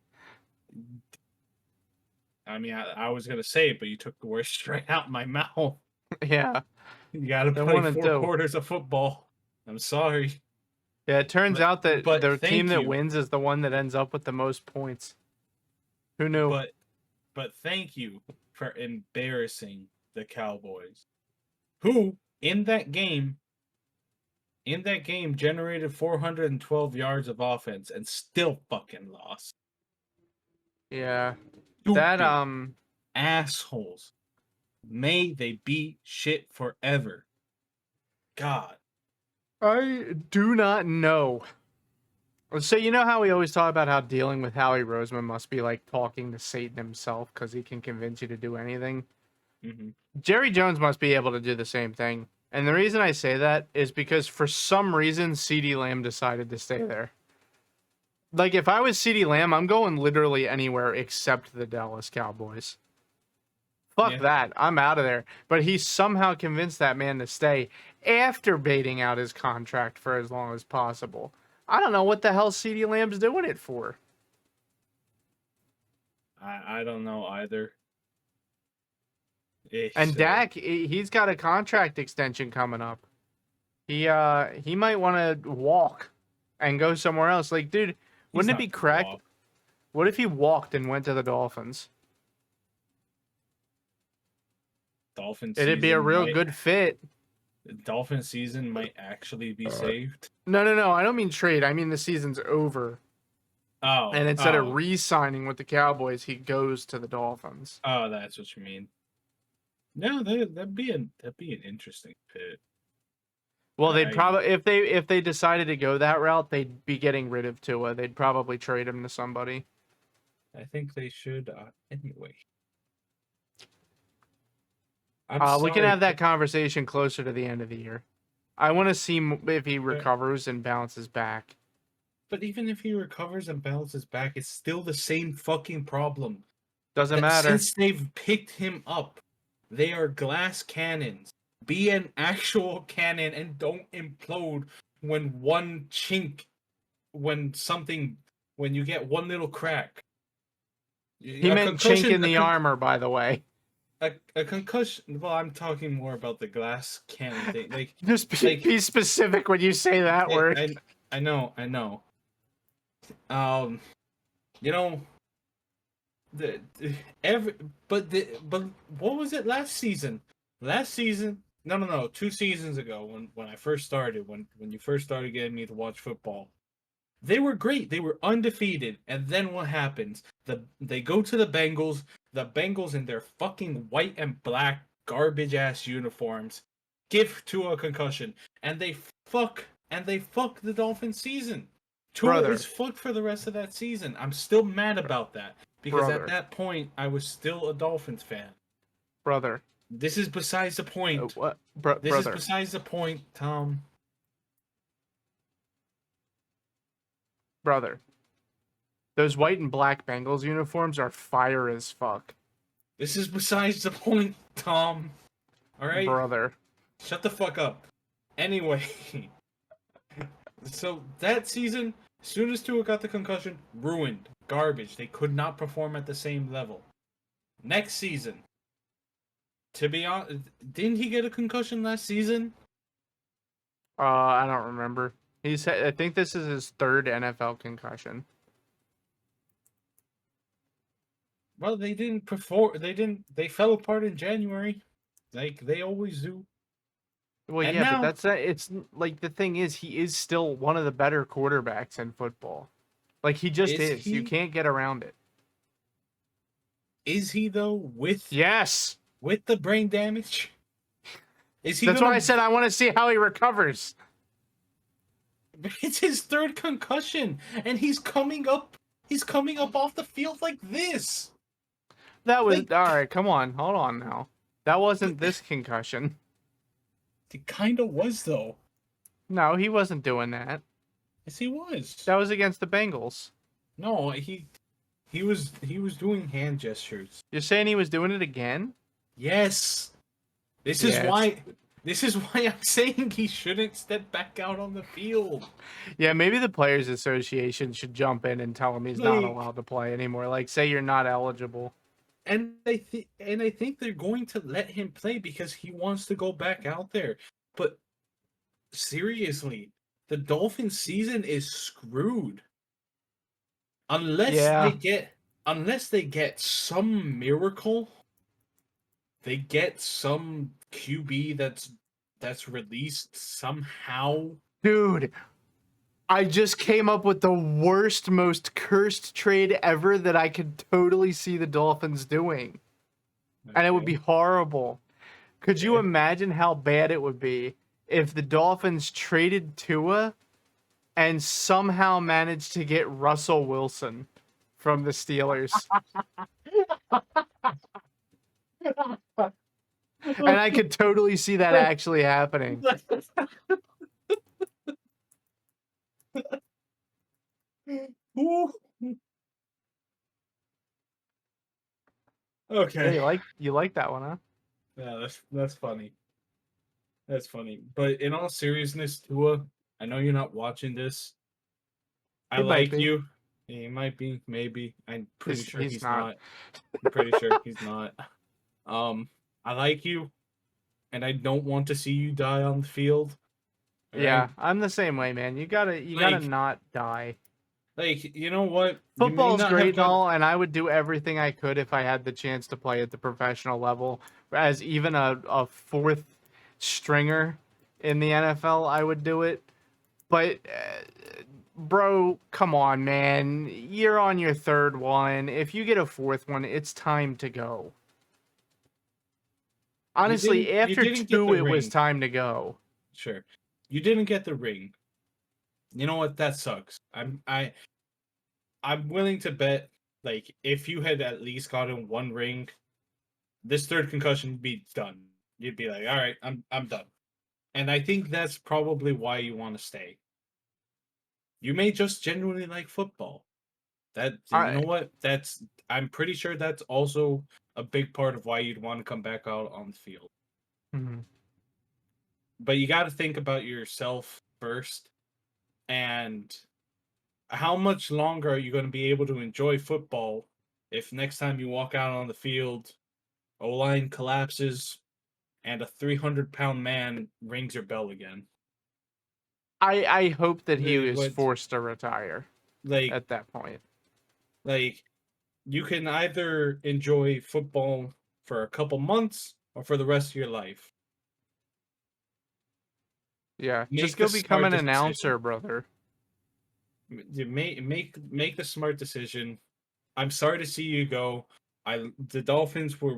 I mean I was gonna say it, but you took the words straight out of my mouth. Yeah, You got to they're play one and 4 two. quarters of football. I'm sorry, Yeah, it turns out that but the team thank that you, wins is the one that ends up with the most points. Who knew? but thank you for embarrassing the Cowboys, who in that game generated 412 yards of offense and still fucking lost. Yeah. That Stupid assholes. May they be shit forever. God. I do not know. So you know how we always talk about how dealing with Howie Roseman must be like talking to Satan himself because he can convince you to do anything. Mm-hmm. Jerry Jones must be able to do the same thing. And the reason I say that is because for some reason CeeDee Lamb decided to stay there. Like if I was CeeDee Lamb, I'm going literally anywhere except the Dallas Cowboys. Fuck Yeah. that. I'm out of there. But he somehow convinced that man to stay after baiting out his contract for as long as possible. I don't know what the hell CeeDee Lamb's doing it for. I don't know either. And It's Dak, he's got a contract extension coming up. He might want to walk and go somewhere else. Like, dude, he's wouldn't it not be gonna crack? walk. What if he walked and went to the Dolphins? Dolphin It'd be a season real might good fit. Dolphin season might actually be saved. No. I don't mean trade. I mean the season's over. And instead of Oh, re-signing with the Cowboys, he goes to the Dolphins. that's what you mean. No, that'd be an interesting fit. Well, they'd I probably if they decided to go that route, they'd be getting rid of Tua. They'd probably trade him to somebody. I think they should anyway. I'm We can sorry, have that conversation closer to the end of the year. I want to see if he recovers and bounces back. but even if he recovers and bounces back, it's still the same fucking problem. Doesn't matter. Since they've picked him up, they are glass cannons. Be an actual cannon and don't implode when one chink, when you get one little crack. He meant chink in the armor, by the way. A concussion. Well, I'm talking more about the glass cannon thing. Like, Just be specific when you say that word. I know. You know, but what was it last season? Last season, no, 2 seasons ago when I first started, when you first started getting me to watch football, they were great. They were undefeated, and then what happens? They go to the Bengals. The Bengals in their fucking white and black garbage ass uniforms give Tua a concussion, and they fuck the Dolphins season. Tua Brother, is fucked for the rest of that season. I'm still mad about that because at brother, that point I was still a Dolphins fan. brother. This is besides the point. What, This is brother, besides the point, Tom. brother. Those white and black Bengals uniforms are fire as fuck, This is besides the point, Tom. All right, brother. shut the fuck up. Anyway, so that season, as soon as Tua got the concussion, ruined, garbage. They could not perform at the same level. Next season, to be honest, didn't he get a concussion last season? I don't remember. I think this is his third NFL concussion. Well, they didn't perform. They didn't. They fell apart in January, like they always do. Well, And yeah, but now, it's like the thing is, he is still one of the better quarterbacks in football. Like he just is is. You he? can't get around it. Is he though? Yes. With the brain damage, is he That's why I gonna? said I want to see how he recovers. It's his third concussion, and he's coming up. He's coming up off the field like this. That was Like all right. Come on, hold on now. That wasn't this concussion. it kind of was though. No, he wasn't doing that. Yes, he was. That was against the Bengals. No, he was doing hand gestures. You're saying he was doing it again? Yes. This is Yeah, why. This is why I'm saying he shouldn't step back out on the field. Yeah, maybe the Players Association should jump in and tell him he's not Like, allowed to play anymore. Like, say you're not eligible. and I think they're going to let him play because he wants to go back out there. But seriously, the Dolphins season is screwed. Yeah. Unless they get some miracle, they get some QB that's released somehow. Dude, I just came up with the worst, most cursed trade ever that I could totally see the Dolphins doing. And it would be horrible. Could you Okay. imagine how bad it would be if the Dolphins traded Tua and somehow managed to get Russell Wilson from the Steelers? And I could totally see that actually happening. Ooh. Yeah, Okay. you like that one, huh? Yeah, that's funny. That's funny. But in all seriousness, Tua, I know you're not watching this. I He might like be. you. He might be, maybe. I'm pretty sure He's he's not. not. I'm pretty sure he's not. I like you, and I don't want to see you die on the field. All Yeah, right? I'm the same way, man. You gotta Like, not die. you know what? You may Football's not have great and got. all, and I would do everything I could if I had the chance to play at the professional level. As even a fourth stringer in the NFL, I would do it. But, bro, come on, man. You're on your third one. If you get a fourth one, it's time to go. Honestly, You after didn't get two, the it was ring. time to go. Sure. You didn't get the ring. You know what? That sucks. I'm willing to bet, like, if you had at least gotten one ring, this third concussion would be done. You'd be like, all right, I'm done. And I think that's probably why you want to stay. You may just genuinely like football. That you I know what? I'm pretty sure that's also a big part of why you'd want to come back out on the field. Mhm. But you got to think about yourself first, and how much longer are you going to be able to enjoy football if next time you walk out on the field, O-line collapses and a 300-pound man rings your bell again? I hope that he Like, was forced to retire like, at that point. like, you can either enjoy football for a couple months or for the rest of your life. Yeah, just Make the go become smart an decision. announcer, brother. You make the smart decision. I'm sorry to see you go. The Dolphins were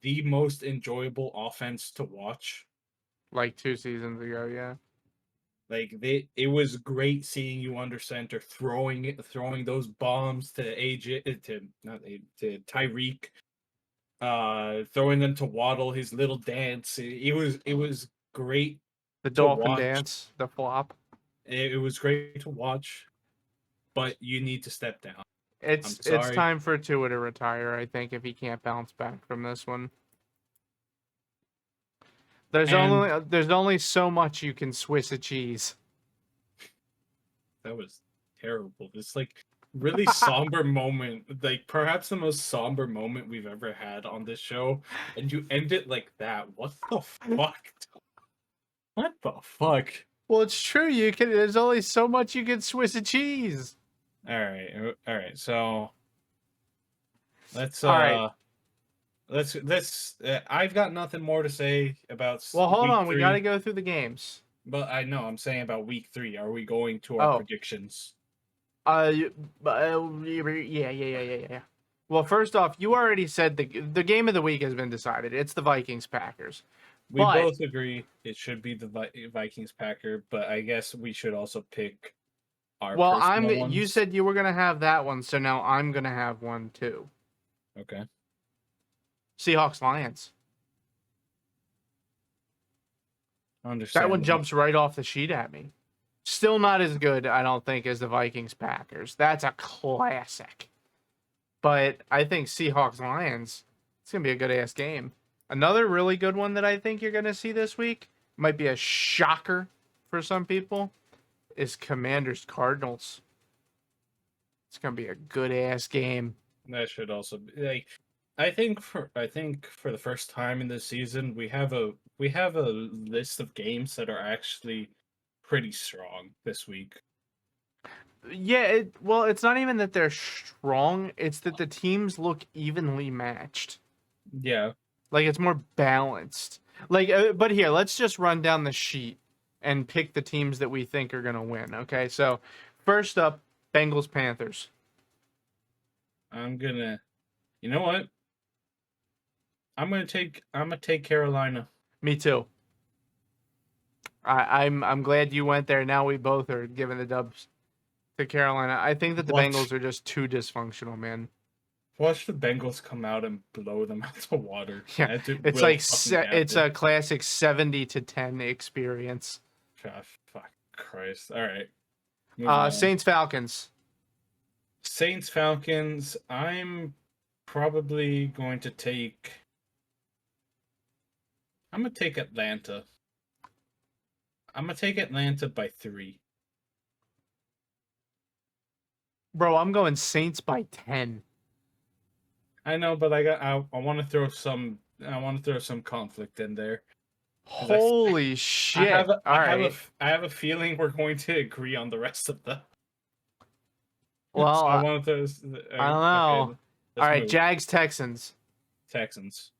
the most enjoyable offense to watch. Like 2 seasons ago, yeah. Like it was great seeing you under center, throwing those bombs to AJ, to Tyreek, throwing them to Waddle, his little dance. It was great The to dolphin watch. dance, the flop. It was great to watch, but you need to step down. I'm It's sorry. time for Tua to retire, I think, if he can't bounce back from this one. And There's only so much you can Swiss a cheese. that was terrible. It's like really somber moment, like perhaps the most somber moment we've ever had on this show, and you end it like that. What the fuck? What the fuck? Well, it's true. There's only so much you can Swiss a cheese. All right. So let's All right. I've got nothing more to say about Well, hold week on. We got to three. go through the games. But I know I'm saying about week three. Are we going to our Oh, predictions? yeah. Well, first off, you already said the game of the week has been decided. It's the Vikings Packers. We But both agree it should be the Vikings Packer, but I guess we should also pick our well, personal you ones. said you were gonna have that one, so now I'm gonna have one too. Okay. Seahawks Lions. That one Understandable. jumps right off the sheet at me. Still not as good, I don't think, as the Vikings Packers. That's a classic. But I think Seahawks Lions, it's going to be a good ass game. Another really good one that I think you're going to see this week, might be a shocker for some people, is Commanders Cardinals. It's going to be a good ass game. That should also be like I think for the first time in this season we have a list of games that are actually pretty strong this week. Yeah, well, it's not even that they're strong, it's that the teams look evenly matched. Yeah. Like it's more balanced. But here, let's just run down the sheet and pick the teams that we think are gonna win. Okay, so first up, Bengals Panthers. You know what? I'm gonna take Carolina. Me too. I'm glad you went there. Now we both are giving the dubs to Carolina. I think that the Watch Bengals are just too dysfunctional, man. watch the Bengals come out and blow them out the water. Yeah, That it's will like fucking it's happen. a classic 70-10 experience. Ah, fuck Christ. All right. Moving on. Saints Falcons. Saints Falcons. Probably going to take I'm gonna take Atlanta. I'm gonna take Atlanta by 3. Bro, I'm going Saints by 10. I know, but I want to throw some conflict in there because Holy shit. All right. I have a feeling we're going to agree on the rest of them. Well, So I want to I don't okay, know. All let's right, move. Jags Texans. Texans.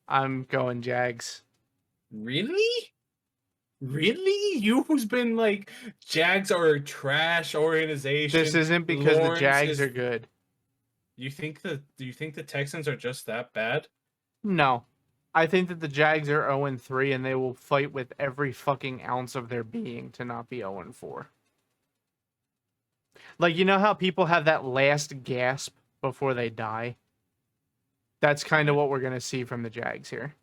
I'm going Jags. Really? Really? You who's been like Jags are a trash organization. This isn't because the Lawrence Jags is are good. do you think the Texans are just that bad? No. I think that the Jags are 0-3 and they will fight with every fucking ounce of their being to not be 0-4. Like, you know how people have that last gasp before they die? That's kind of what we're going to see from the Jags here.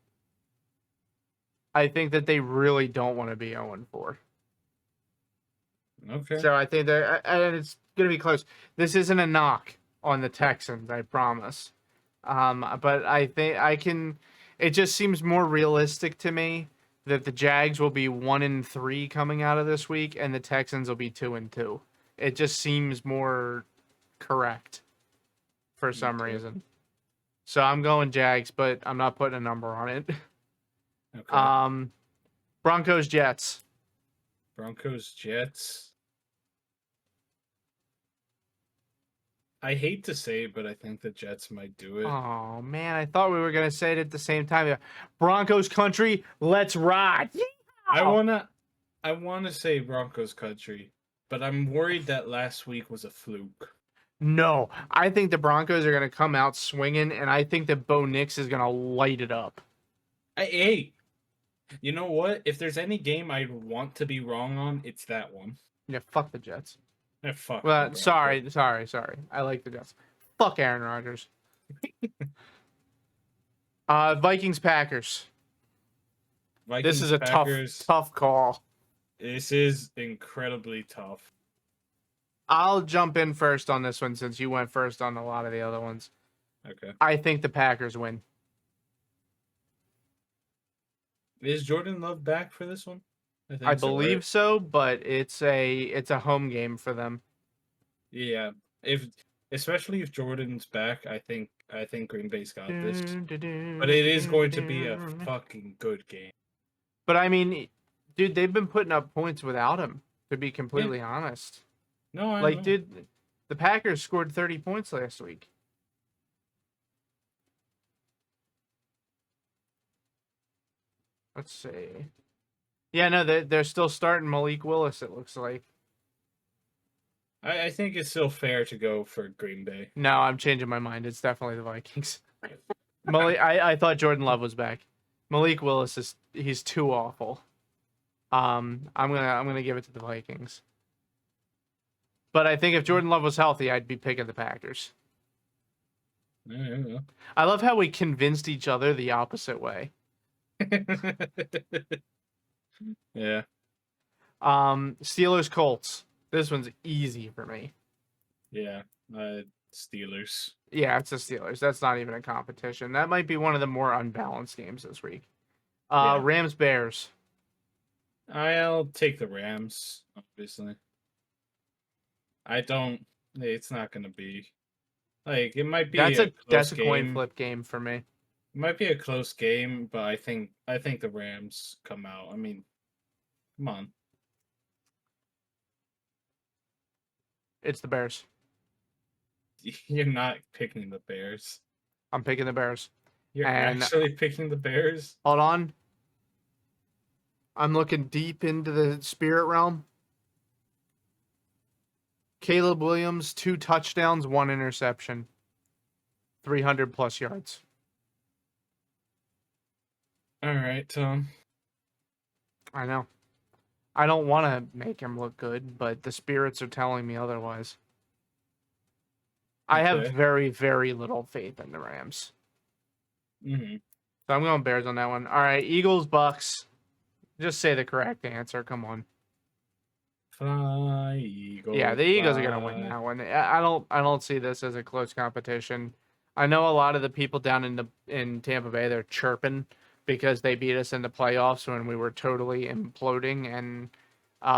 I think that they really don't want to be 0-4. Okay. So I think that, and it's going to be close. This isn't a knock on the Texans, I promise. But I think it just seems more realistic to me that the Jags will be 1-3 coming out of this week and the Texans will be 2-2. It just seems more correct for some Okay. reason. So I'm going Jags, but I'm not putting a number on it. Okay. Broncos Jets. Broncos Jets. I hate to say it, but I think the Jets might do it. Oh man, I thought we were gonna say it at the same time. Broncos country, let's ride. I wanna say Broncos country, but I'm worried that last week was a fluke. No, I think the Broncos are gonna come out swinging, and I think that Bo Nix is gonna light it up. Hey, You know what? If there's any game I want to be wrong on, it's that one. Yeah, fuck the Jets. Fuck the Well, Broncos. sorry. I like the Jets. Fuck Aaron Rodgers. Vikings Packers. This is Vikings, a Packers. tough call. This is incredibly tough. I'll jump in first on this one since you went first on a lot of the other ones. Okay. I think the Packers win. Is Jordan Love back for this one? I I think so, right? believe so, but it's a home game for them. Yeah. If especially if Jordan's back, I think Green Bay's got this. But it is going to be a fucking good game. But I mean, dude, they've been putting up points without him, to be Yeah. completely honest. No, I Like, know. dude, the Packers scored 30 points last week. Let's see. Yeah, no, they're still starting Malik Willis, it looks like. I think it's still fair to go for Green Bay. No, I'm changing my mind. It's definitely the Vikings. I thought Jordan Love was back. Malik Willis he's too awful. I'm gonna give it to the Vikings. But I think if Jordan Love was healthy, I'd be picking the Packers. I I love how we convinced each other the opposite way. Yeah. Steelers Colts. This one's easy for me. Yeah. Steelers. Yeah, it's the Steelers. That's not even a competition. That might be one of the more unbalanced games this week. Yeah. Rams Bears. I'll take the Rams, obviously. I don't. It's not going to be like it might be That's a close a coin game. flip game for me. It might be a close game, but I think the Rams come out. I mean, come on. It's the Bears. You're not picking the Bears. I'm picking the Bears. You're And actually picking the Bears? hold on. I'm looking deep into the spirit realm. Caleb Williams, 2 touchdowns, 1 interception. 300 plus yards. All right, Tom. I know. I don't want to make him look good, but the spirits are telling me otherwise. I have Okay. very, very little faith in the Rams. Mm-hmm. So I'm going Bears on that one. All right, Eagles, Bucks. Just say the correct answer. Come on. Fly, Eagles. Yeah, the Eagles are gonna fly. win that one. I don't see this as a close competition. I know a lot of the people down in Tampa Bay, they're chirping because they beat us in the playoffs when we were totally imploding and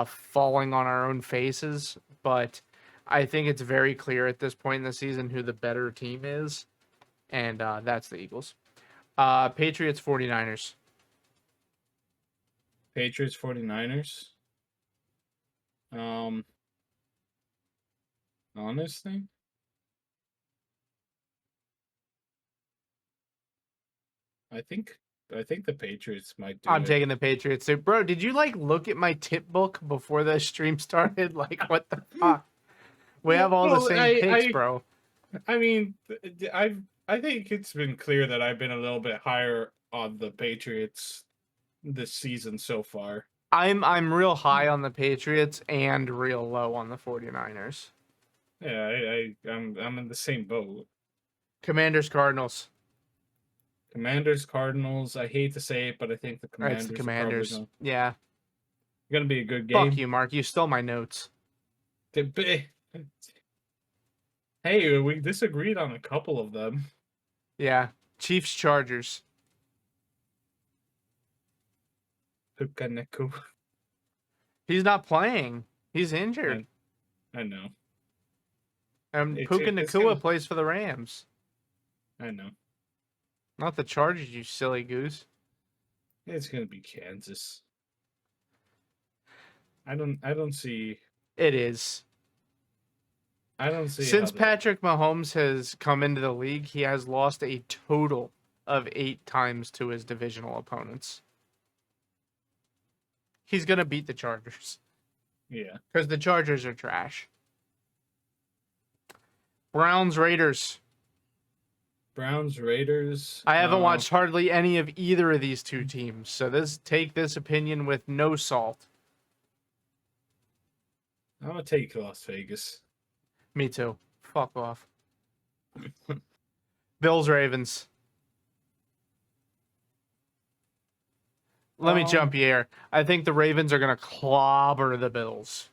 falling on our own faces. But I think it's very clear at this point in the season who the better team is, and that's the Eagles. Patriots 49ers. Patriots 49ers. Honestly, I think the Patriots might do I'm it. taking the Patriots. So, bro, did you like look at my tip book before the stream started? Like, what the fuck? We have all the Well, same picks, bro. I mean, I think it's been clear that I've been a little bit higher on the Patriots this season so far. I'm real high on the Patriots and real low on the 49ers. Yeah, I'm in the same boat. Commanders Cardinals. Commanders Cardinals. I hate to say it, but I think the All right, it's the Commanders Commanders. Yeah. gonna be a good Fuck game. you, Mark. You stole my notes. Hey, we disagreed on a couple of them. Yeah. Chiefs Chargers. Pukaneku. He's not playing. He's injured. I know. And It's Puka it's Nakua gonna- plays for the Rams. I know. Not the Chargers, you silly goose. It's gonna be Kansas. I don't see. It is. I don't see Since how Patrick Mahomes has come into the league, he has lost a total of 8 times to his divisional opponents. He's going to beat the Chargers. Yeah. Because the Chargers are trash. Browns Raiders. Browns, Raiders. I haven't watched hardly any of either of these two teams, so take this opinion with no salt. I'm gonna take Las Vegas. Me too. Fuck off. Bills, Ravens. Let me jump you here. I think the Ravens are going to clobber the Bills.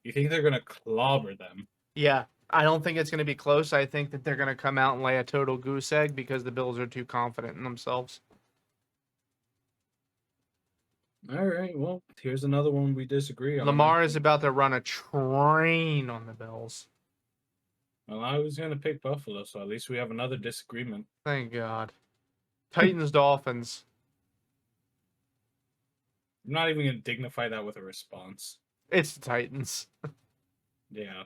You think they're gonna clobber them? Yeah. I don't think it's going to be close. I think that they're going to come out and lay a total goose egg because the Bills are too confident in themselves. All right. Well, here's another one we disagree on. Lamar is about to run a train on the Bills. Well, I was gonna pick Buffalo, so at least we have another disagreement. Thank God. Titans, Dolphins. I'm not even gonna dignify that with a response. It's the Titans. Yeah.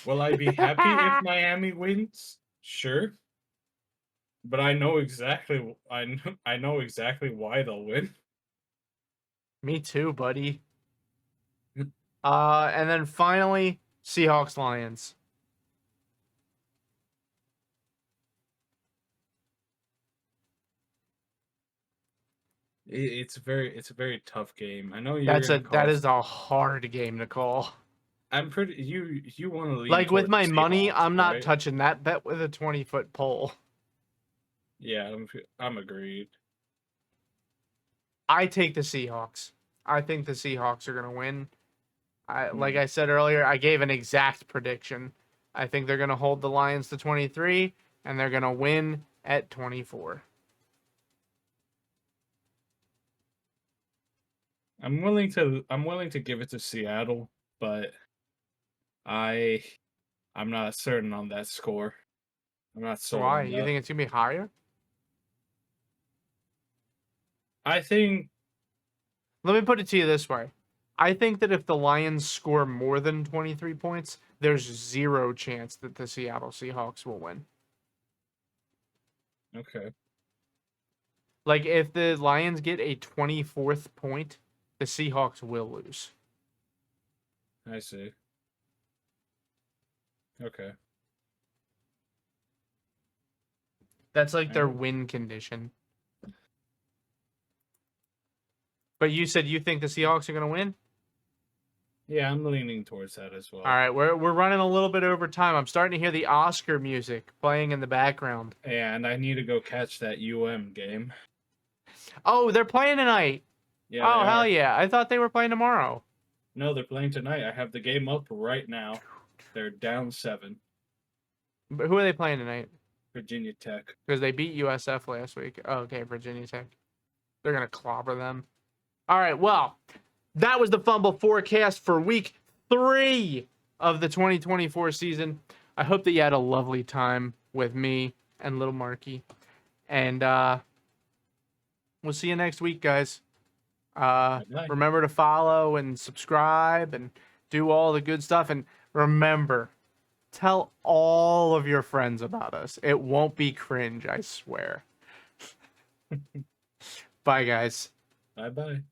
Will I be happy if Miami wins? Sure. But I know exactly I know exactly why they'll win. Me too, buddy. And then finally, Seahawks, Lions. It's a very tough game. I know That is a hard game to call. I'm pretty you want to lean like with towards my money, Seahawks, I'm not right? touching that bet with a 20-foot pole. Yeah, I'm agreed. I take the Seahawks. I think the Seahawks are gonna win. Like Hmm. I said earlier, I gave an exact prediction. I think they're gonna hold the Lions to 23, and they're gonna win at 24. I'm willing to give it to Seattle, but I'm not certain on that score. I'm not sold Why? on You that. think it's gonna be higher? I think Let me put it to you this way. I think that if the Lions score more than 23 points, there's zero chance that the Seattle Seahawks will win. okay. Like, if the Lions get a 24th point, the Seahawks will lose. I see. Okay. That's like their Alright. win condition. But you said you think the Seahawks are going to win? Yeah, I'm leaning towards that as well. All right, we're running a little bit over time. I'm starting to hear the Oscar music playing in the background. And I need to go catch that game. Oh, they're playing tonight. Yeah. Oh, they hell are. yeah. I thought they were playing tomorrow. No, they're playing tonight. I have the game up right now. They're down 7. But who are they playing tonight? Virginia Tech. Because they beat USF last week. Oh, okay, Virginia Tech. They're going to clobber them. All right, well, that was the Fumble forecast for week 3 of the 2024 season. I hope that you had a lovely time with me and little Marky. And we'll see you next week, guys. Bye-bye. Remember to follow and subscribe and do all the good stuff. And remember, tell all of your friends about us. It won't be cringe, I swear. Bye, guys. Bye-bye.